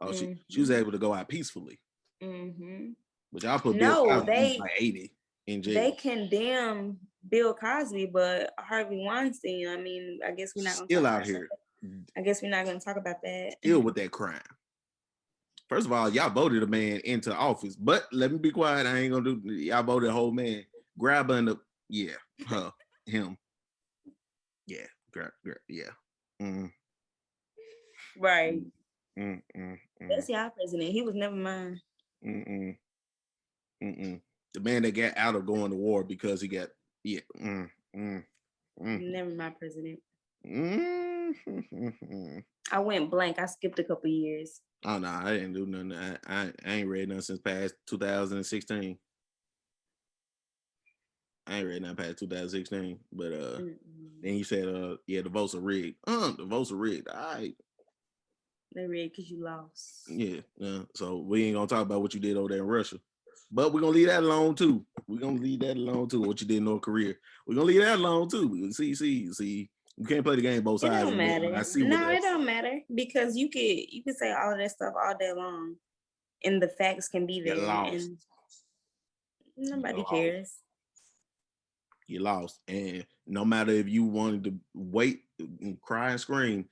Oh, she was able to go out peacefully. Mm-hmm. But y'all put Bill No, Cosby, he was like 80 in they jail. condemn Bill Cosby, but Harvey Weinstein, I mean, I guess we're not gonna Still talk out about here, that. I guess we're not gonna talk about that. still with that crime. First of all, y'all voted a man into office, but let me be quiet. I ain't gonna do. Y'all voted a whole man. Grabbing the him. Yeah, yeah. Mm, Right. mm, mm, mm, That's y'all president. He was never mine. mm, mm, mm, mm. The man that got out of going to war because he got Never my president. mm. I went blank. I skipped a couple years. Oh no, I didn't do nothing. I ain't read nothing since past 2016. I ain't read nothing past 2016. But then you said the votes are rigged. The votes are rigged. All right. They rigged because you lost. Yeah. So we ain't gonna talk about what you did over there in Russia. But we're gonna leave that alone too. We're gonna leave that alone too. What you did in North Korea. We're gonna leave that alone too. See. You can't play the game both It sides. don't matter. I see what No, it don't matter because you could say all of that stuff all day long, and the facts can be you there, lost. and nobody cares. You lost. And no matter if you wanted to wait and cry and scream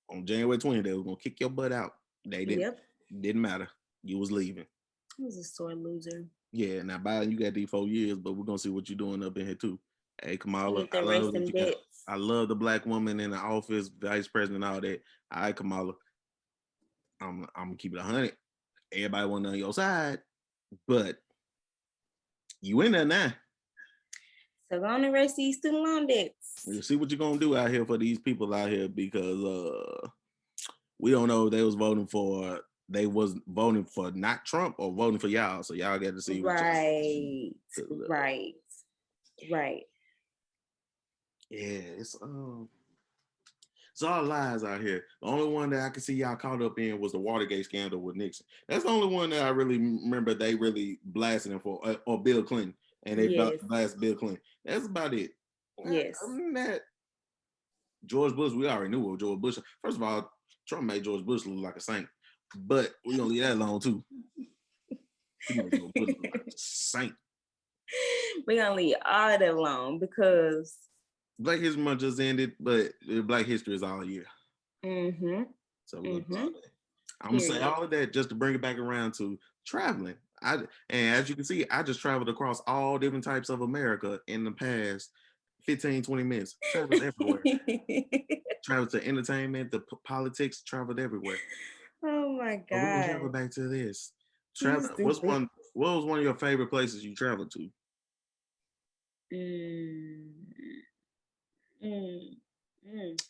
on January 20th, they were gonna kick your butt out. They didn't. Yep. Didn't matter. You was leaving. I was a sore loser. Yeah. Now, Biden, you got these 4 years, but we're gonna see what you're doing up in here too. Hey, Kamala, Need to I erase love them what you got. debts. I love the black woman in the office, vice president, all that. All right, Kamala. I'm gonna keep it 100. Everybody want on your side, but you in there now. So go on and erase these student loan debts. You see what you're gonna do out here for these people out here because we don't know if they was voting for not Trump or voting for y'all. So y'all got to see. Right. Right. Yeah, it's all lies out here. The only one that I could see y'all caught up in was the Watergate scandal with Nixon. That's the only one that I really remember they really blasting him for, or Bill Clinton, and they blast Bill Clinton. That's about it. Yes. Other than that, George Bush, we already knew what George Bush. First of all, Trump made George Bush look like a saint, but we're gonna leave that alone too. He made George Bush look like a saint. We're gonna leave all that alone because Black History Month just ended, but Black History is all year. Mm-hmm. So we're gonna I'm gonna say Period. all of that just to bring it back around to traveling. And as you can see, I just traveled across all different types of America in the past 15, 20 minutes. Traveled everywhere. Traveled to entertainment, the politics, traveled everywhere. Oh my But we're gonna travel God. back to this. You Travel. stupid. What was one of your favorite places you traveled to? Mm, mm, mm.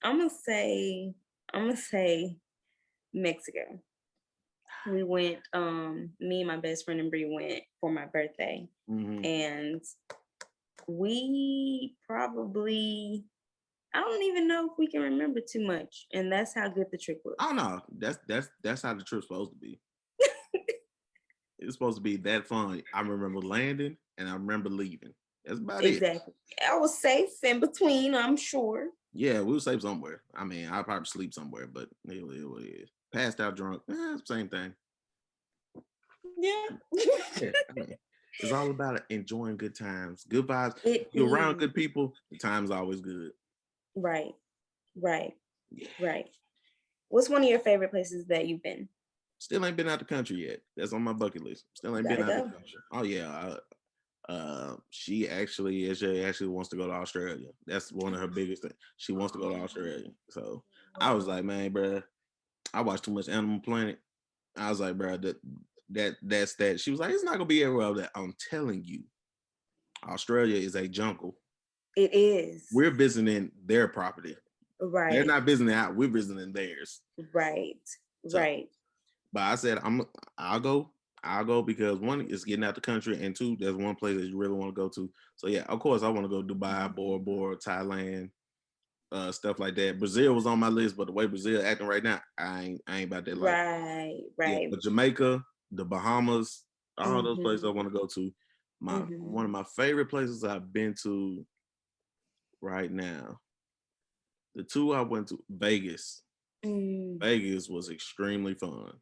I'm gonna say, I'm gonna say Mexico. We went, me and my best friend and Bree went for my birthday. Mm-hmm. And we probably, I don't even know if we can remember too much. And that's how good the trip was. I don't know. That's how the trip's supposed to be. It's supposed to be that fun. I remember landing and I remember leaving. That's about it. Exactly. I was safe in between, I'm sure. Yeah, we'll sleep somewhere. I mean, I'll probably sleep somewhere, but it is. Passed out drunk, same thing. Yeah. Yeah, I mean, it's all about enjoying good times, good vibes. It You're around is. good people, the time's always good. Right. Right. Yeah. Right. What's one of your favorite places that you've been? Still ain't been out the country yet. That's on my bucket list. Still ain't been Gotta out the go. country. Oh yeah. SJ actually wants to go to Australia. That's one of her biggest things. She wants to go to Australia. So I was like, man, bro, I watched too much Animal Planet. I was like, bro, that's that. She was like, it's not gonna be everywhere that I'm telling you. Australia is a jungle. It is. We're visiting their property. They're Right. not visiting out. We're visiting theirs. Right. So, Right. but I said I'll go. I'll go because one is getting out the country, and two, there's one place that you really want to go to. So yeah, of course I want to go Dubai, Bora Bora, Thailand, stuff like that. Brazil was on my list, but the way Brazil acting right now, I ain't about that life. Right. Yeah, Right. but Jamaica, the Bahamas, all those places I Mm-hmm. want to go to. One of Mm-hmm. my favorite places I've been to right now. The two I went to, Vegas. Mm. Vegas was extremely fun.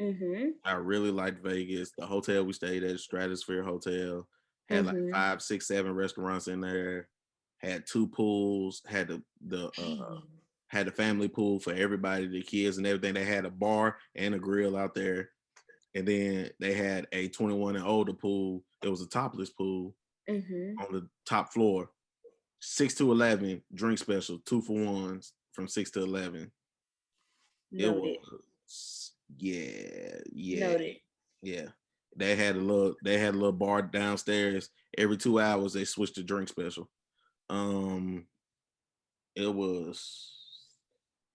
Mm-hmm. I really liked Vegas. The hotel we stayed at, Stratosphere Hotel, had like Mm-hmm. 5, 6, 7 restaurants in there. Had 2 pools. Had had the family pool for everybody, the kids and everything. They had a bar and a grill out there, and then they had a 21 and older pool. It was a topless pool Mm-hmm. on the top floor. 6 to 11 drink special, 2 for 1s from 6 to 11. It Noted. was yeah. Noted. Yeah. They had a little bar downstairs. Every 2 hours they switched to drink special. Um it was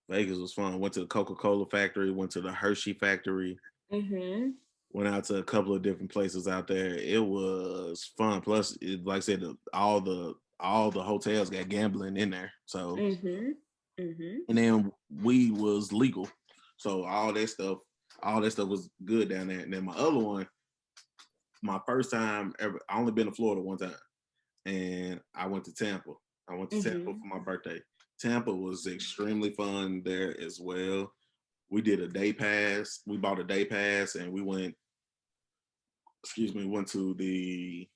Vegas was fun. Went to the Coca-Cola factory, went to the Hershey factory, Mm-hmm. went out to a couple of different places out there. It was fun. Plus, like I said, all the hotels got gambling in there. So, Mm-hmm. Mm-hmm. and then weed was legal. So all that stuff was good down there. And then my other one, my first time ever, I only been to Florida one time, and I went to Tampa. I went to Tampa Mm-hmm. for my birthday. Tampa was extremely fun there as well. We did a day pass. We bought a day pass, and we went. Excuse me. Went to the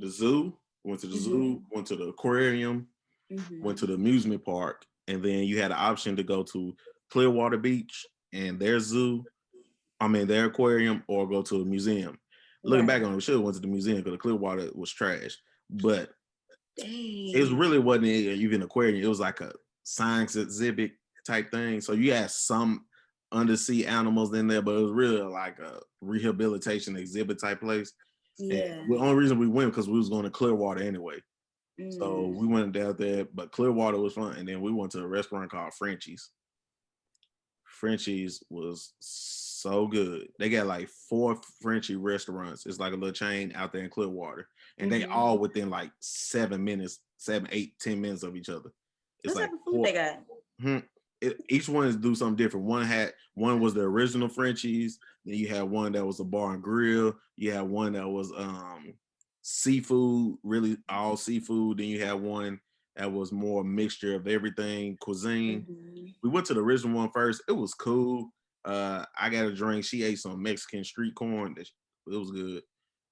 zoo. Went to the zoo. Mm-hmm. Went to the aquarium. Went to Mm-hmm. the amusement park, and then you had an option to go to Clearwater Beach and their zoo. I mean their aquarium, or go to a museum. Looking back Right. on it, we should have went to the museum because the Clearwater was trash. But it Dang. really wasn't even an aquarium. It was like a science exhibit type thing. So you had some undersea animals in there, but it was really like a rehabilitation exhibit type place. And Yeah. the only reason we went because we was going to Clearwater anyway. So Mm. we went down there, but Clearwater was fun. And then we went to a restaurant called Frenchie's. Frenchie's was so good. They got like 4 Frenchie restaurants. It's like a little chain out there in Clearwater, and they Mm-hmm. all within like 7 minutes, 7, 8, 10 minutes of each other. It's What like type of food four. they got? Hmm, each one is do something different. One was the original Frenchies. Then you had one that was a bar and grill. You had one that was seafood, really all seafood. Then you had one that was more mixture of everything cuisine. Mm-hmm. We went to the original one first. It was cool. I got a drink. She ate some Mexican street corn. It was good.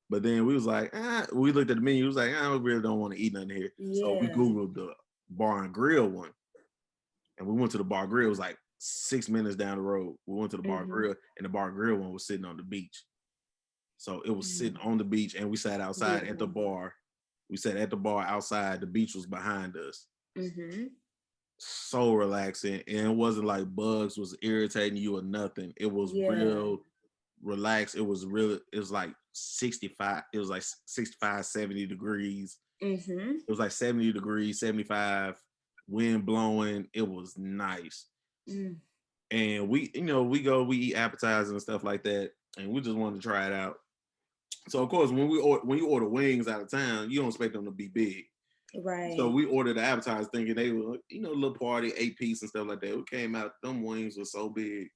But then we was like, we looked at the menu. We was like, we really don't want to eat nothing here. So we Yeah. Googled the bar and grill one. and we went to the Bar Grill. It was like 6 minutes down the road. We went to the Bar Mm-hmm. Grill, and the Bar Grill one was sitting on the beach. So it was sitting Mm-hmm. on the beach, and we sat outside at the Yeah. bar. We sat at the bar outside. The beach was behind us. Mm-hmm. So relaxing, and it wasn't like bugs was irritating you or nothing. It was Yeah. real relaxed. It was really. It was like 65. It was like 65, 70 degrees. Mm-hmm. It was like 70 degrees, 75, wind blowing. It was nice. Mm. And we, we eat appetizers and stuff like that, and we just wanted to try it out. So of course, when you order wings out of town, you don't expect them to be big. So Right. we ordered the appetizers thinking they were, little party, 8-piece and stuff like that. We came out, them wings were so big.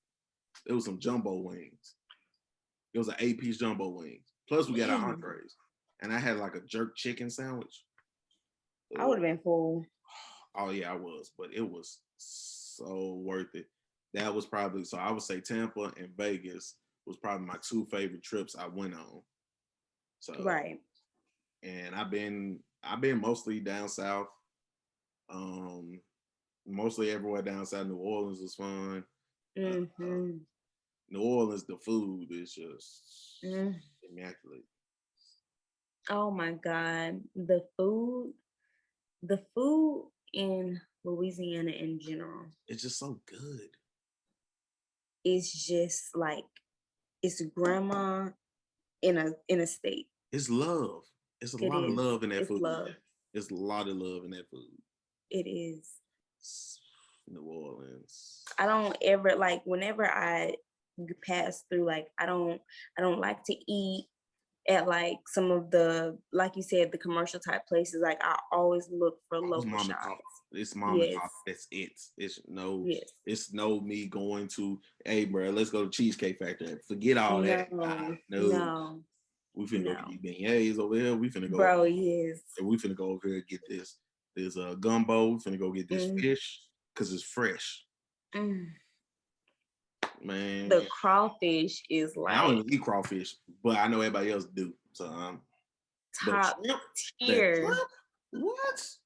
It was some jumbo wings. It was an 8-piece jumbo wings. Plus we got our Man, entrees. And I had like a jerk chicken sandwich. I would have been full. Oh yeah, I was, but it was so worth it. That was probably, so I would say Tampa and Vegas was probably my 2 favorite trips I went on. So, Right. and I've been mostly down south. Mostly everywhere down south. New Orleans was fun. Uh, Mm-hmm. New Orleans, the food is just Mm. immaculate. Oh my God. The food in Louisiana in general It's just so good. is just like it's grandma in a state. It's love. It's a It lot of is. love in that It's food. love. It's a lot of love in that food. It is. New Orleans. I don't ever like whenever I pass through, like I don't like to eat at like some of the, like you said, the commercial type places. Like I always look for It's local mom and pop. shops. It's mom and Yes. pop. That's it. Yes. It's no me going to, hey bro, let's go to Cheesecake Factory. Forget all that. No. No. No. We finna go No. get beignets over here. Bro, yes. We finna go over here and get this. There's a gumbo. We finna go get this Mm. fish because it's fresh. Mm. Man. The crawfish is I don't like even eat crawfish, but I know everybody else do. So but top shrimp, that tier. shrimp, what?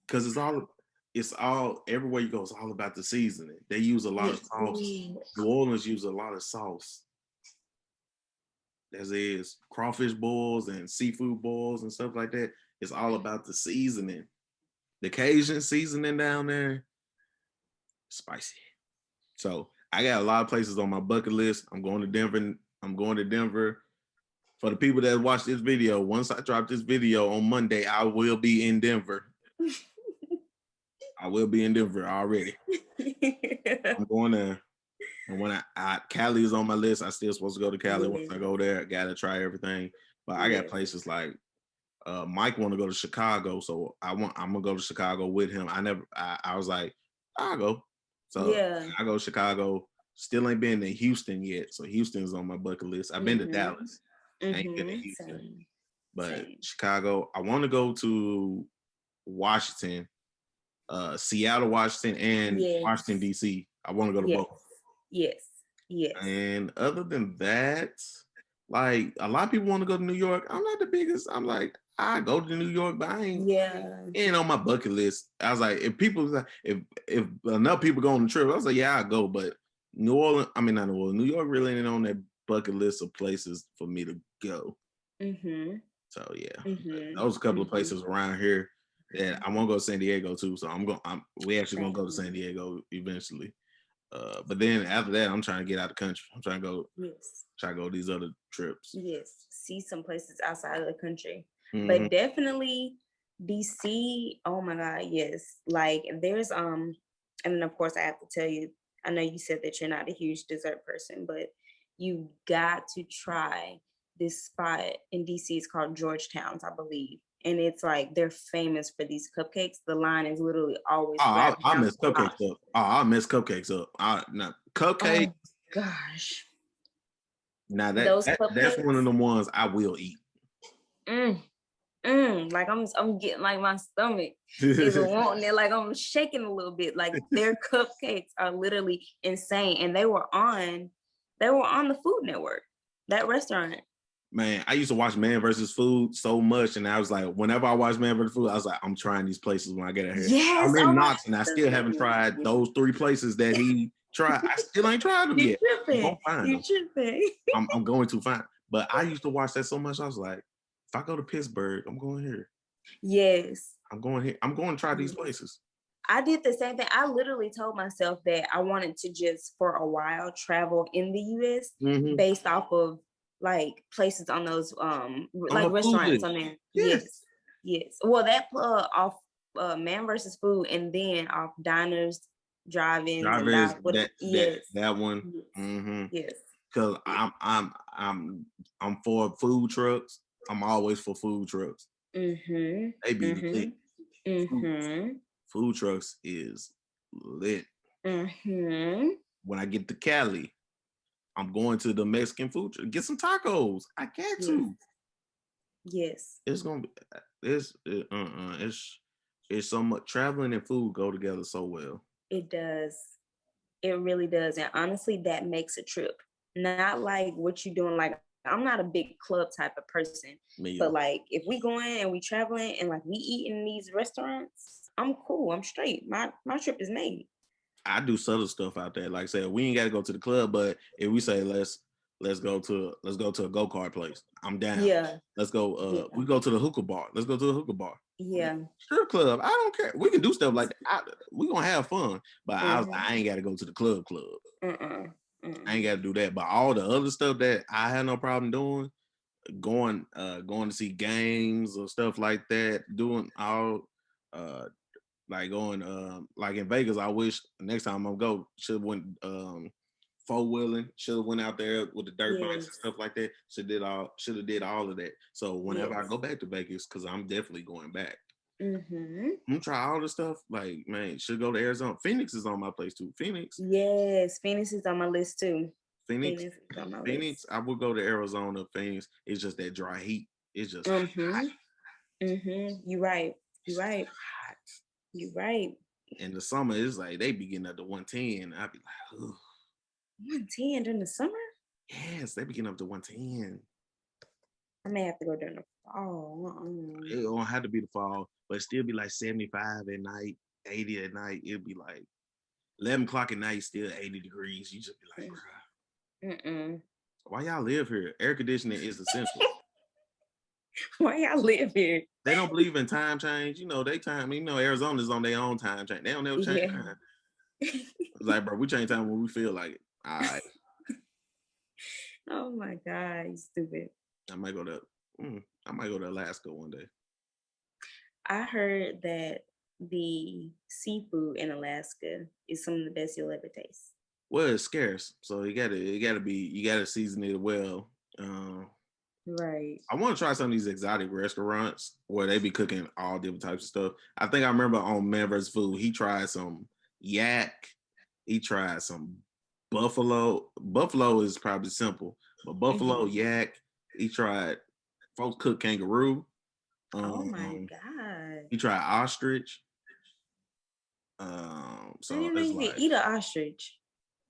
Because it's all everywhere you go. It's all about the seasoning. They use a lot of Yes. sauce. New Orleans use a lot of sauce. As is crawfish boils and seafood boils and stuff like that. It's all about the seasoning. The Cajun seasoning down there, spicy. So I got a lot of places on my bucket list. I'm going to Denver. For the people that watch this video, once I drop this video on Monday, I will be in Denver. I will be in Denver already. I'm going there. And when Cali is on my list, I still supposed to go to Cali. Once I go there, I gotta try everything. But I got places like Mike want to go to Chicago, so I'm gonna go to Chicago with him. I was like, I'll go. So Yeah. I go to Chicago. Still ain't been to Houston yet, so Houston's on my bucket list. I've been to Dallas. I ain't been to Houston. Same. But Same. Chicago, I want to go to Washington, Seattle, Washington, and Washington, D.C. I want to go to both. Yes. Yes. And other than that, like a lot of people want to go to New York. I'm not the biggest. I'm like, I go to New York, but I ain't on my bucket list. I was like, if enough people go on the trip, I was like, yeah, I'll go. But New Orleans, I mean not New Orleans, New York really ain't on that bucket list of places for me to go. Mm-hmm. So yeah, Mm-hmm. those a couple of places around here that I want to go to San Diego too. So we actually gonna go to San Diego eventually. But then after that, I'm trying to get out of the country. I'm trying to go. Yes. Try to go these other trips. Yes. See some places outside of the country, Mm-hmm. but definitely DC. Oh my God, yes. Like there's and then of course I have to tell you. I know you said that you're not a huge dessert person, but you got to try this spot in DC. It's called Georgetown's, I believe. And it's like they're famous for these cupcakes. The line is literally always I mess cupcakes up. I mess cupcakes up. Cupcakes. Oh gosh. Now Those that's one of the ones I will eat. Like I'm getting like my stomach is wanting it. Like I'm shaking a little bit. Like their cupcakes are literally insane. And they were on the Food Network, that restaurant. Man, I used to watch Man versus Food so much, and I was like, whenever I watch Man versus Food, I was like, I'm trying these places when I get out here. Yes. I'm in Oh my Knox, and I still haven't tried those 3 places that he tried. I still ain't tried them You yet. I'm gonna tripping. find You them. tripping. I'm going to find. But I used to watch that so much. I was like, if I go to Pittsburgh, I'm going here. Yes. I'm going here. I'm going to try these places. I did the same thing. I literally told myself that I wanted to just for a while travel in the US based off of like places on those like restaurants on there. Yes. Yes. Well, that off Man versus Food, and then off diners, drive-ins, and that one. Yes. Because I'm for food trucks. I'm always for food trucks. They be lit. Food trucks is lit. When I get to Cali, I'm going to the Mexican food truck. Get some tacos. I got to. Yes. It's gonna be it's so much. Traveling and food go together so well. It does. It really does. And honestly, that makes a trip. Not like what you're doing. Like, I'm not a big club type of person. But like if we going and we traveling and like we eat in these restaurants, I'm cool. I'm straight. My trip is made. I do subtle stuff out there. Like I said, we ain't gotta go to the club, but if we say let's go to a go-kart place, I'm down. Yeah. Let's go we go to the hookah bar. Let's go to the hookah bar. Yeah. Strip club. I don't care. We can do stuff like that. We gonna have fun. But I ain't gotta go to the club. I ain't gotta do that. But all the other stuff that I had no problem doing, going to see games or stuff like that, doing all like going like in Vegas. I wish next time I go should have went 4-wheeling, should have went out there with the dirt bikes and stuff like that. Should have did all of that. So whenever I go back to Vegas, because I'm definitely going back, I'm gonna try all the stuff. Like, man, should go to Arizona. Phoenix is on my place too. Phoenix. Yes, Phoenix is on my list too. Phoenix is on my list. I would go to Arizona. Phoenix. It's just that dry heat. It's just hot. You're right. You're right. Hot. You're right. In the summer, it's like they be getting up to 110. I'd be like, ugh. 110 during the summer? Yes, they be getting up to 110. I may have to go during the fall. It don't have to be the fall, but still be like 75 at night, 80 at night. It'd be like 11 o'clock at night, still 80 degrees. You just be like, bruh. Why y'all live here? Air conditioning is essential. Why y'all live here? They don't believe in time change. You know, Arizona's on their own time change. They don't never change time. It's like, bro, we change time when we feel like it. All right. Oh my God, you stupid. I might go to Alaska one day. I heard that the seafood in Alaska is some of the best you'll ever taste. Well, it's scarce, so you gotta season it well. Right. I want to try some of these exotic restaurants where they be cooking all different types of stuff. I think I remember on Man vs. Food, he tried some yak. He tried some buffalo. Buffalo is probably simple, but buffalo, yak. He tried folks cook kangaroo. Oh my God. He tried ostrich. So I didn't know you could eat an ostrich.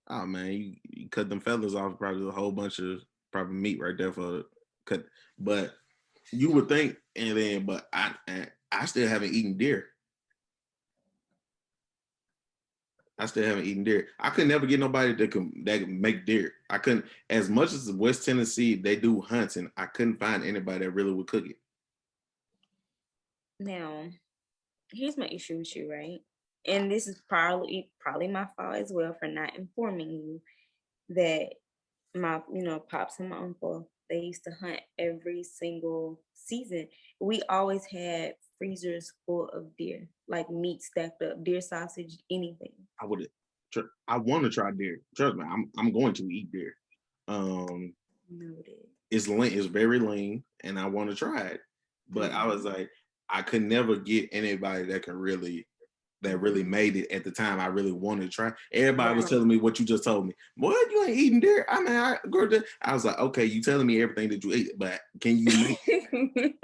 Oh man, you cut them feathers off, probably a whole bunch of probably meat right there for cut. But you would think, but I still haven't eaten deer. I could never get nobody that can make deer. I couldn't, as much as West Tennessee, they do hunting. I couldn't find anybody that really would cook it. Now, here's my issue with you, right? And this is probably my fault as well for not informing you that my, pops and my uncle, they used to hunt every single season. We always had freezers full of deer, like meat stacked up, deer sausage, anything. I want to try deer. Trust me, I'm going to eat deer. Noted. It's very lean, and I want to try it. But I was like, I could never get anybody that really made it at the time. I really wanted to try. Everybody was telling me what you just told me. What, you ain't eating deer? I mean, I was like, okay, you telling me everything that you ate, but can you make it?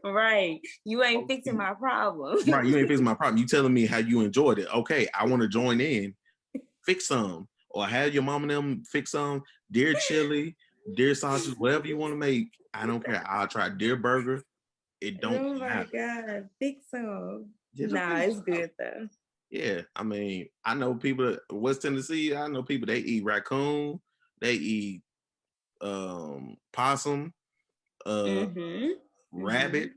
Right. You ain't fixing my problem. Right, you ain't fixing my problem. You telling me how you enjoyed it. Okay, I want to join in. Fix some. Or have your mom and them fix some deer chili, deer sausage, whatever you want to make. I don't care. I'll try deer burger. It don't Oh my matter. God, big song. Just a Nah, piece. it's good though. Yeah, I mean, I know people West Tennessee. I know people they eat raccoon, they eat possum, Mm-hmm. Mm-hmm. rabbit,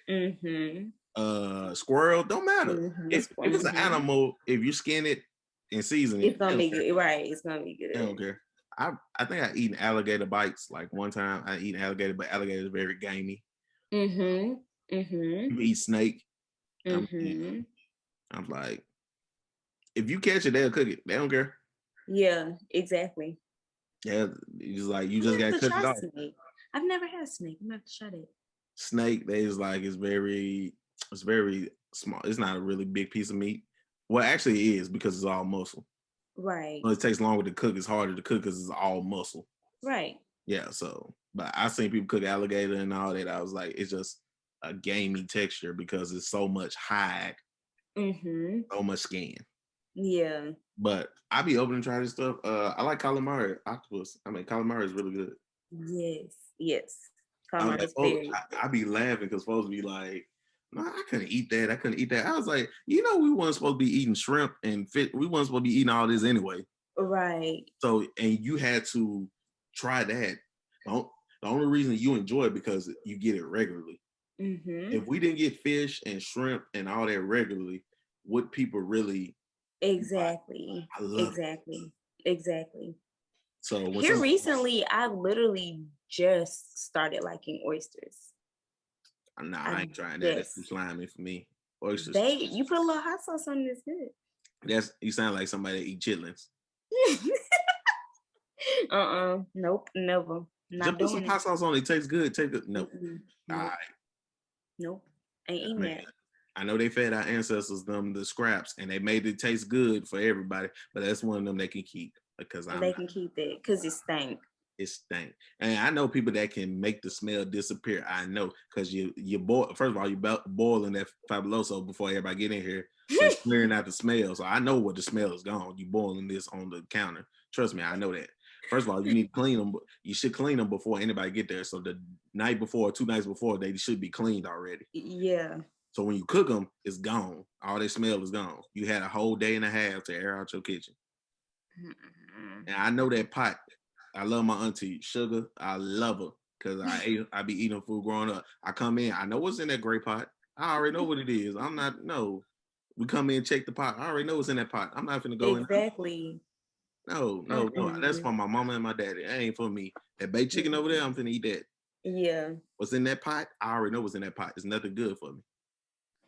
Mm-hmm. squirrel. Don't matter Mm-hmm. if it's an Mm-hmm. animal. If you skin it and season it, It's they gonna don't be care. good, right? It's gonna be They don't good. care. I think I eaten alligator bites like one time. I eat alligator, but alligator is very gamey. Mm-hmm. Mm-hmm. You eat snake. I mean, Mm-hmm. I'm like, if you catch it, they'll cook it. They don't care. Yeah, exactly. Yeah, it's like you I'm just gonna gotta have to cut it try off. snake. I've never had snake. I'm gonna have to try it. Snake, they is like it's very small. It's not a really big piece of meat. Well, actually, it is because it's all muscle. Right. Well, it takes longer to cook. It's harder to cook because it's all muscle. Right. Yeah. So, but I seen people cook alligator and all that. I was like, it's just a gamey texture because it's so much hide, Mm-hmm. so much skin. Yeah. But I be open to try this stuff. I like calamari, octopus. I mean, calamari is really good. Yes. Yes. I was Calamari like, is oh, very I be laughing because folks be like, no, I couldn't eat that. I couldn't eat that. I was like, you know, we weren't supposed to be eating shrimp and fish. We weren't supposed to be eating all this anyway. good. Right. So, and you had to try that. Don't, the only reason you enjoy it because you get it regularly. Mm-hmm. If we didn't get fish and shrimp and all that regularly, would people really like? Exactly. I love it. Exactly. Exactly. So when Here somebody, recently, I literally just started liking oysters. nah, I I ain't trying that. That's too just slimy for me. Oysters. they you put a little hot sauce on it, it's good. That's you sound like somebody that eat chitlins. Nope, never. Just Not put some doing it. hot sauce on it. It tastes good. Take it. No. All Nope. right. Nope. Ain't eating Man, that. I know they fed our ancestors them the scraps and they made it taste good for everybody, but that's one of them they can keep because I'm They not. can keep that because it stank. It stink. And I know people that can make the smell disappear. I know because you boil. First of all, you boiling that fabuloso before everybody get in here, so it's clearing out the smell. So I know what the smell is gone. You boiling this on the counter. Trust me, I know that. First of all, you need to clean them. You should clean them before anybody get there. So the night before, 2 nights before, they should be cleaned already. Yeah. So when you cook them, it's gone. All that smell is gone. You had a whole day and a half to air out your kitchen. And I know that pot. I love my auntie Sugar. I love her because I be eating food growing up. I come in, I know what's in that gray pot. I already know what it is. I'm not no. We come in, check the pot. I already know what's in that pot. I'm not gonna go in. Exactly. No, no, no. That's Mm-mm. for my mama and my daddy. That ain't for me. That baked chicken over there, I'm finna eat that. Yeah. What's in that pot? I already know what's in that pot. It's nothing good for me.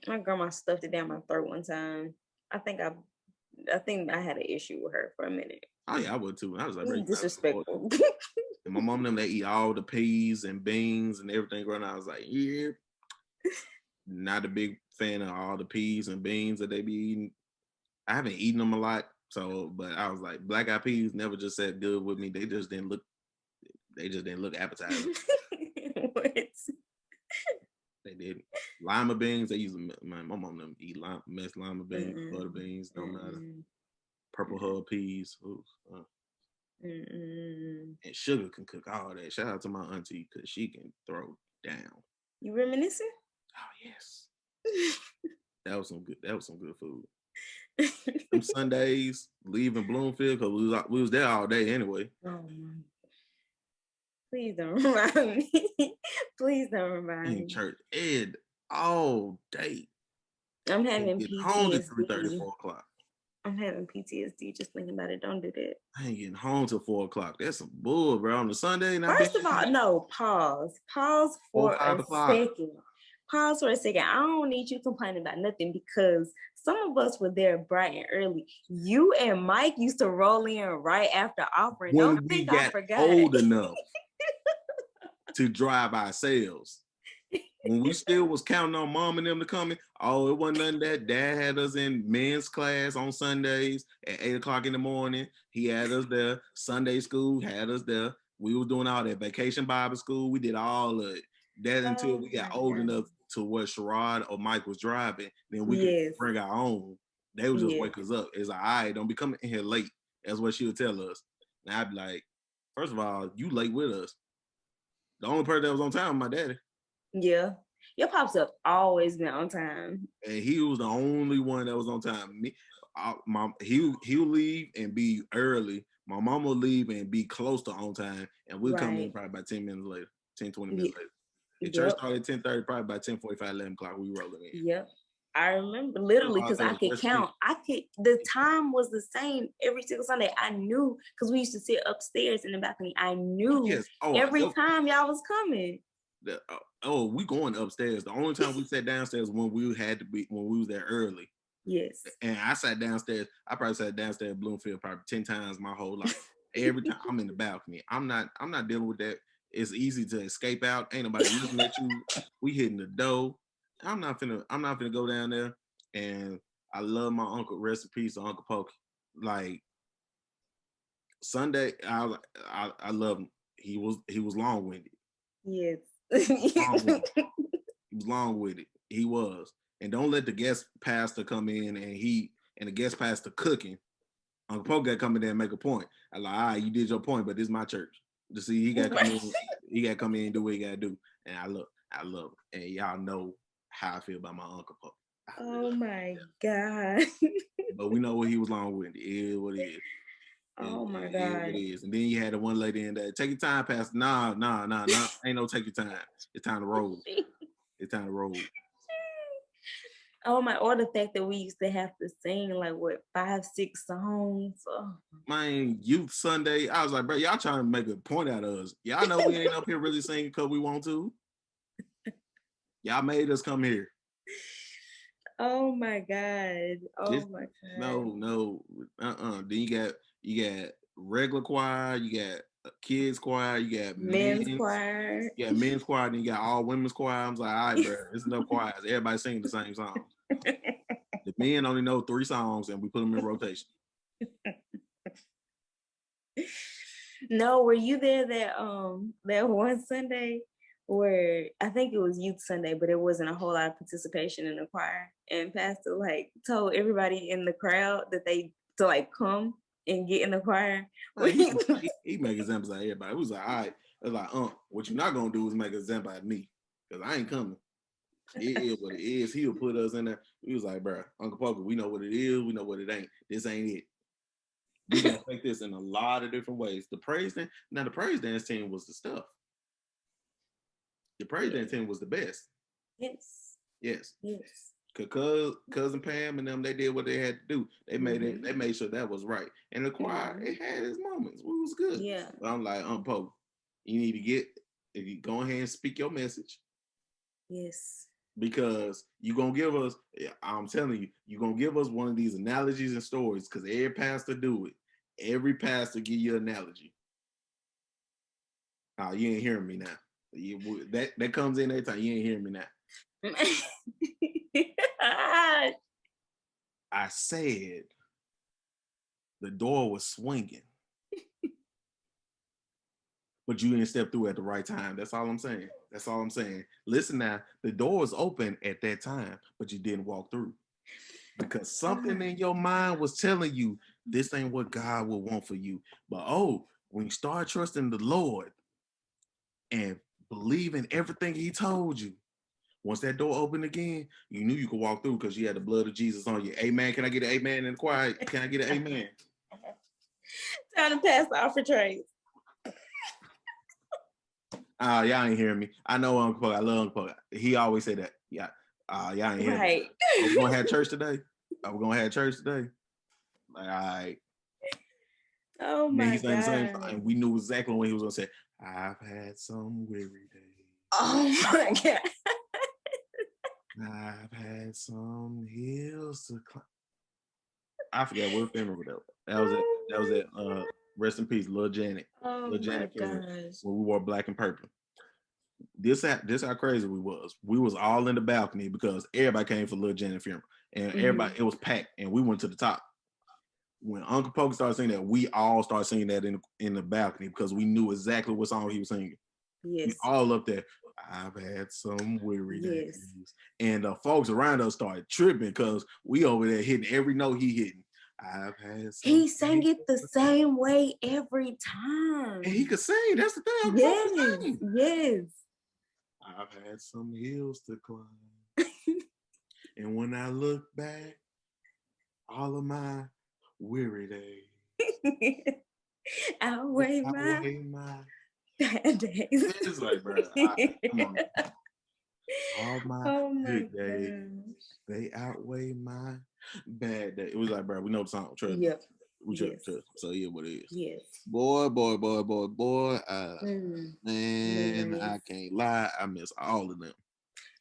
My grandma stuffed it down my throat one time. I think I I think I had an issue with her for a minute. Oh yeah, I would too. I was like, bro, you gotta support. Disrespectful. And my mom and them, they eat all the peas and beans and everything growing up. I was like, yeah, not a big fan of all the peas and beans that they be eating. I haven't eaten them a lot, so but I was like, black eyed peas never just sat good with me. They just didn't look. They just didn't look appetizing. What? They did lima beans. They use them. My mom and them eat mixed lima beans, butter Mm-mm. beans. Don't matter. Mm-mm. Purple hub peas. Ooh, Mm-mm. and Sugar can cook all that. Shout out to my auntie because she can throw down. You reminiscing? Oh yes, that was some good. That was some good food. Them Sundays leaving Bloomfield because we was there all day anyway. Oh my. Please don't remind me. Please don't remind In me. church ed all day. I'm Ain't having getting home to 3:30, PTSD. 4 o'clock. I'm having PTSD just thinking about it. Don't do that. I ain't getting home till 4 o'clock. That's some bull, bro. On the Sunday, and I been First of all, no, pause. Pause 4, for 5 a o'clock. second. Pause for a second. I don't need you complaining about nothing because some of us were there bright and early. You and Mike used to roll in right after offering. When Don't we think I got forgot. old enough to drive ourselves. When we still was counting on mom and them to come in, oh, it wasn't nothing that dad had us in men's class on Sundays at 8 o'clock in the morning. He had us there. Sunday school had us there. We were doing all that vacation Bible school. We did all of it. That until Oh we got my old God. enough to where Sherrod or Mike was driving, then we could Yes. bring our own. They would just Yes. wake us up. It's like, all right, don't be coming in here late. That's what she would tell us. And I'd be like, First of all, you late with us. The only person that was on time was my daddy. Yeah. Your pops have always been on time. And he was the only one that was on time. He'll leave and be early. My mom will leave and be close to on time. And we'll come in Right. probably about 10 minutes later, 10, 20 minutes later. The church Yep. started at 10:30, probably by 10:45, 11 o'clock, we rolling in. Yep. I remember literally because I could count. The time was the same every single Sunday. I knew because we used to sit upstairs in the balcony. I knew every time y'all was coming. We going upstairs. The only time we sat downstairs when we was there early. Yes. And I sat downstairs. I probably sat downstairs in Bloomfield probably 10 times my whole life. Every time I'm in the balcony. I'm not dealing with that. It's easy to escape out. Ain't nobody looking at you. We hitting the door. I'm not finna go down there. And I love my uncle. Rest in peace, Uncle Pokey. Like Sunday, I love him. He was long winded. Yes. He was long with it. He was. And don't let the guest pastor come in and the guest pastor cooking. Uncle Poke got to come in there and make a point. I like, all right, you did your point, but this is my church. To see, he got to come in. He got to come in and do what he got to do. And I love it. And y'all know how I feel about my Uncle Poke. Oh my God. But we know what he was long with. It is what it is. Oh my God. It is. And then you had the one lady in there. Take your time, Pastor. Nah. Ain't no take your time. It's time to roll. It's time to roll. Oh my! Or the fact that we used to have to sing like what 5, 6 songs. Oh. Man, Youth Sunday. I was like, bro, y'all trying to make a point out of us. Y'all know we ain't up here really singing because we want to. Y'all made us come here. Oh my God! Oh my God! No. Then you got regular choir. You got kids choir. You got men's choir. You got men's choir. Then you got all women's choir. I was like, all right, bro, there's no choirs. Everybody singing the same song. The men only know 3 songs, and we put them in rotation. No, were you there that one Sunday where I think it was Youth Sunday, but it wasn't a whole lot of participation in the choir, and Pastor like told everybody in the crowd that they to like come and get in the choir. He make examples out of everybody. It was like, all right, it was like, what you're not gonna do is make an example out of me, because I ain't coming. It is what it is. He'll put us in there. He was like, bro, Uncle Poker, we know what it is, we know what it ain't. This ain't it. We can take this in a lot of different ways. The praise dance team was the stuff. The praise dance team was the best. Yes. Cause cousin Pam and them, they did what they had to do. They made it. They made sure that was right. And the choir, it had its moments. It was good. Yeah. But I'm like, Poker, you need to if you go ahead and speak your message. Yes. Because you're going to give us, I'm telling you, you're going to give us one of these analogies and stories, because every pastor do it. Every pastor give you an analogy. Oh, you ain't hearing me now. That comes in every time. You ain't hearing me now. I said the door was swinging. But you didn't step through at the right time. That's all I'm saying. Listen now, the door was open at that time, but you didn't walk through. Because something in your mind was telling you this ain't what God would want for you. But when you start trusting the Lord and believing everything he told you, once that door opened again, you knew you could walk through because you had the blood of Jesus on you. Amen. Can I get an amen in the choir? Can I get an amen? Time to pass the offer trays. Y'all ain't hearing me. I know Uncle Poke. I love Uncle Poke. He always say that. Yeah. Y'all ain't hearing me. Are we gonna have church today? Like, all right. Oh my God. The same thing. And we knew exactly when he was gonna say, I've had some weary days. Oh my God. I've had some hills to climb. I forgot what film was that. That was it. Rest in peace, Lil Janet. Oh Lil my Janet gosh. when we wore black and purple. This how crazy we was. We was all in the balcony because everybody came for Lil Janet funeral, and everybody, it was packed, and we went to the top. When Uncle Poke started singing that, we all started singing that in the balcony because we knew exactly what song he was singing. Yes. We all up there. I've had some weary days, and the folks around us started tripping because we over there hitting every note he hitting. I've had some He sang it the same way every time. and he could sing. That's the thing. I'm Yes, saying. yes. I've had some hills to climb. And when I look back, all of my weary days Outweigh my outweigh my. bad days. It's like, bro, all right, come on. All my Oh my good days, gosh. they outweigh my bad day. It was like, bro, we know the song. Trust me. Yep. We trust. Yes. So yeah, what it is. Yes. Boy, boy, boy, boy, boy. Man, Memories. I can't lie. I miss all of them.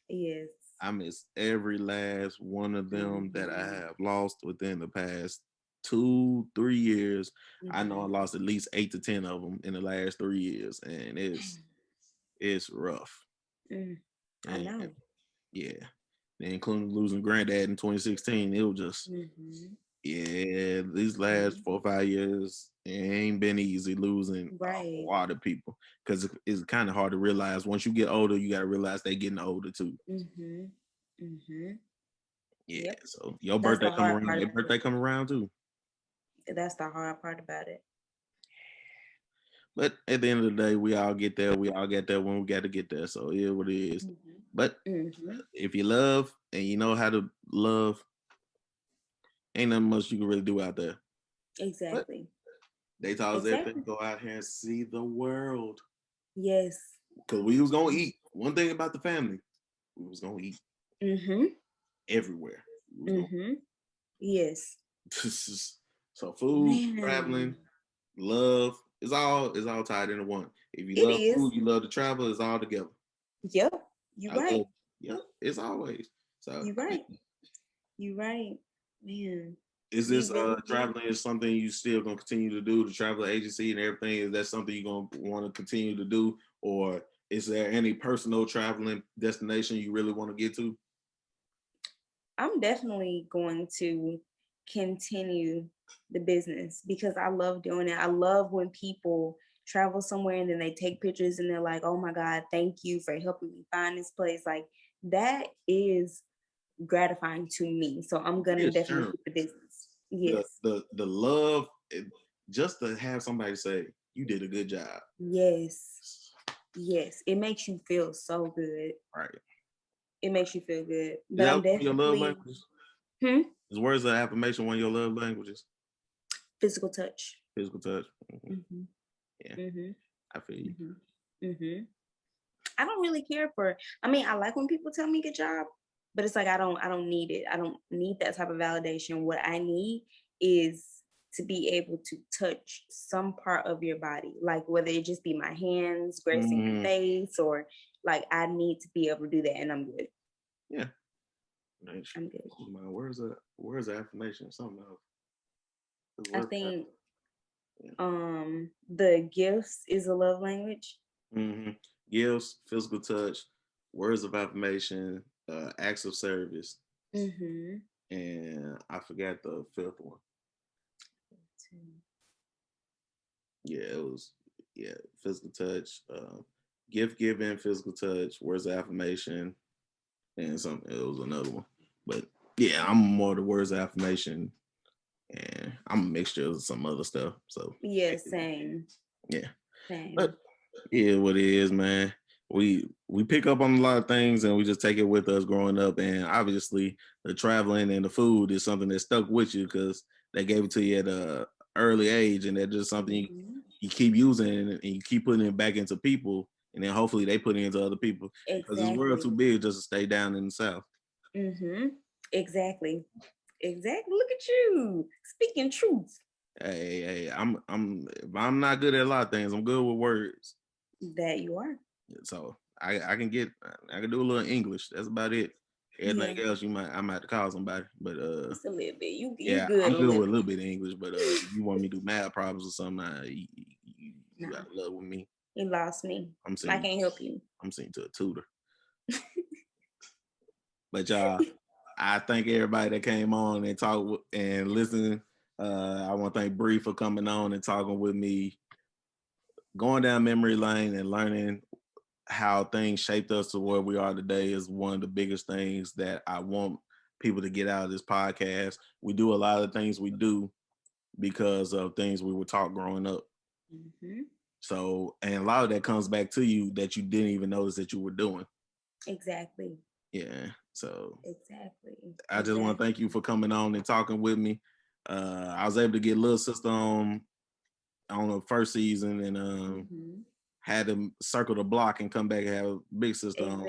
Yes. I miss every last one of them that I Mm-hmm. have lost within the past 2-3 years. I know I Mm-hmm. lost at least 8 to 10 of them in the last 3 years, and it's rough. I And know. yeah, including losing granddad in 2016, it was just Mm-hmm. these last Mm-hmm. 4 or 5 years, it ain't been easy losing a Right. lot of people because it's kind of hard to realize once you get older, you got to realize they getting older too. Mm-hmm. Mm-hmm. Yeah, Yep. so your That's birthday the come hard around, part their about it. birthday come around too. That's the hard part about it. But at the end of the day, we all get there. We all get there when we got to get there. So yeah, what it is. Mm-hmm. But Mm-hmm. if you love and you know how to love, ain't nothing much you can really do out there. But Exactly. they taught us everything. Exactly. Go out here and see the world. Yes. Cause we was gonna eat. One thing about the family, we was gonna eat Mm-hmm. everywhere. We was Mm-hmm. Yes. gonna so food, traveling, Man. love is all tied into one. If you It love is. food, you love to travel, it's all together. Yep. You I love right. yep, it's always. So You I mean, right. You right. Man. is We this really do. traveling is something you still gonna continue to do, the travel agency and everything? Is that something you're gonna want to continue to do? Or is there any personal traveling destination you really want to get to? I'm definitely going to continue the business because I love doing it. I love when people travel somewhere and then they take pictures and they're like, "Oh my God, thank you for helping me find this place." Like that is gratifying to me. So I'm gonna Yes, definitely sure. keep the business. The Yes. the the love, just to have somebody say you did a good job. Yes. Yes. It makes you feel so good. Right. It makes you feel good. Is But that I'm one of your love definitely languages? hmm, Is words of affirmation one of your love languages? physical touch. Physical touch. Hmm. Yeah, Hmm. I feel you. Hmm. Hmm. I don't really care for. I mean, I like when people tell me good job, but it's like I don't need it. I don't need that type of validation. What I need is to be able to touch some part of your body, like whether it just be my hands gracing your Mm, face, or like I need to be able to do that, and I'm good. yeah. Nice. I'm good. Oh, my words of affirmation? Something else. The I word for think yeah. the gifts is a love language. Mm-hmm. Gifts, physical touch, words of affirmation, acts of service, Mm-hmm. and I forgot the fifth one. Yeah, it was physical touch, gift giving, physical touch, words of affirmation, and something. It was another one, but yeah, I'm more the words of affirmation, and I'm a mixture of some other stuff. So Yeah, same. yeah, but Same. yeah, what it is, man. We pick up on a lot of things and we just take it with us growing up, and obviously the traveling and the food is something that stuck with you because they gave it to you at a early age, and that's just something Mm-hmm. you keep using and you keep putting it back into people, and then hopefully they put it into other people because this world Exactly. too big just to stay down in the South. Mm-hmm. Exactly. Exactly. Look at you speaking truth. Hey, I'm not good at a lot of things. I'm good with words, That you are. so I can do a little English. That's about it. Yeah, Everything else I might have to call somebody, but just a little bit. You yeah, good I'm a good little with a bit. little bit of English. But if you want me to do math problems or something, you got Nah, to love with me. you lost me. I'm I sending can't help you. I'm sending to a tutor. But y'all, I thank everybody that came on and talked and listened. I want to thank Bree for coming on and talking with me, going down memory lane and learning how things shaped us to where we are today is one of the biggest things that I want people to get out of this podcast. We do a lot of things we do because of things we were taught growing up. Mm-hmm. So, and a lot of that comes back to you that you didn't even notice that you were doing. Exactly. Yeah. So exactly. I just want to thank you for coming on and talking with me. I was able to get Little Sister on the first season, and had to circle the block and come back and have Big Sister on.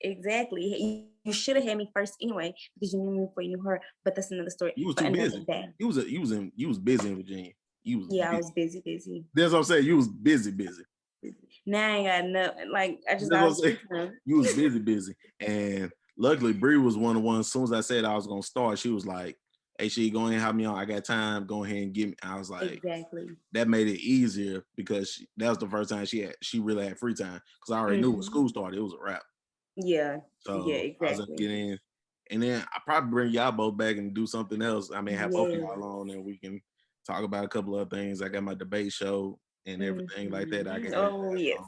Exactly. You should have had me first anyway because you knew me before you knew her. But that's another story. You was too busy. You was busy in Virginia. I was busy. That's what I'm saying. You was busy. Now I ain't got nothing. Like I just you was busy. And luckily Bree was one of the ones. As soon as I said I was gonna start, she was like, "Hey, she go ahead and have me on. I got time. Go ahead and get me." I was like, exactly. That made it easier because that was the first time she really had free time because I already knew when school started, it was a wrap. Yeah. So yeah, exactly. I was gonna get in, and then I probably bring y'all both back and do something else. I mean, have both of y'all on, and we can talk about a couple of things. I got my debate show and everything like that. I can. Yes.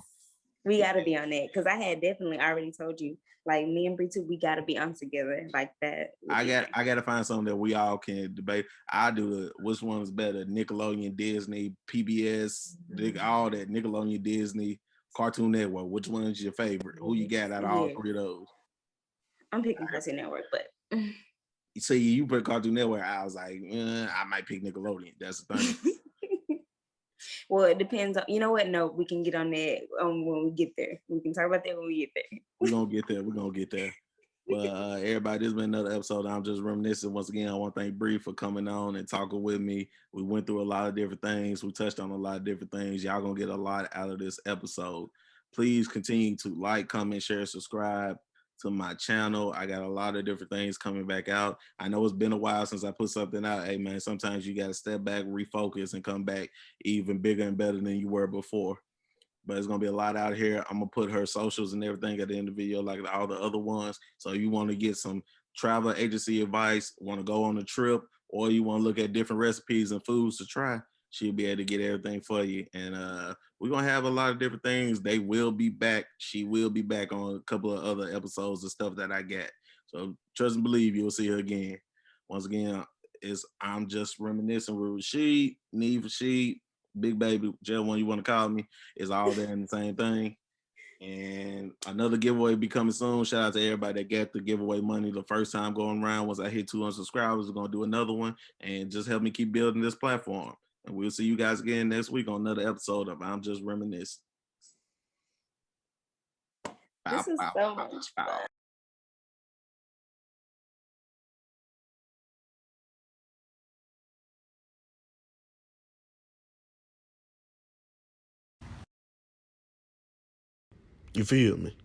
We got to be on that because I had definitely already told you, like me and Bree too, we got to be on together like that. I got to find something that we all can debate. I do which one is better: Nickelodeon, Disney, PBS, all that. Nickelodeon, Disney, Cartoon Network. Which one is your favorite? Who you got out of all three of those? I'm picking Cartoon Network, but see, you put Cartoon Network. I was like, I might pick Nickelodeon. That's the thing. Well, it depends on, you know what? No, we can get on that when we get there. We can talk about that when we get there. We're going to get there. But everybody, this has been another episode. I'm just reminiscing. Once again, I want to thank Bree for coming on and talking with me. We went through a lot of different things. We touched on a lot of different things. Y'all going to get a lot out of this episode. Please continue to like, comment, share, subscribe to my channel. I got a lot of different things coming back out. I know it's been a while since I put something out. Hey man, sometimes you got to step back, refocus, and come back even bigger and better than you were before. But it's gonna be a lot out here. I'm gonna put her socials and everything at the end of the video, like all the other ones. So you want to get some travel agency advice, want to go on a trip, or you want to look at different recipes and foods to try, she'll be able to get everything for you. And we're gonna have a lot of different things. They will be back. She will be back on a couple of other episodes of stuff that I got. So trust and believe you'll see her again. Once again, I'm just reminiscing with Rashid, Neve Rashid, Big Baby, whichever one you want to call me, is all there in the same thing. And another giveaway be coming soon. Shout out to everybody that got the giveaway money the first time going around. Once I hit 200 subscribers, we're gonna do another one and just help me keep building this platform. And we'll see you guys again next week on another episode of I'm Just Reminiscing. This is so much fun. You feel me?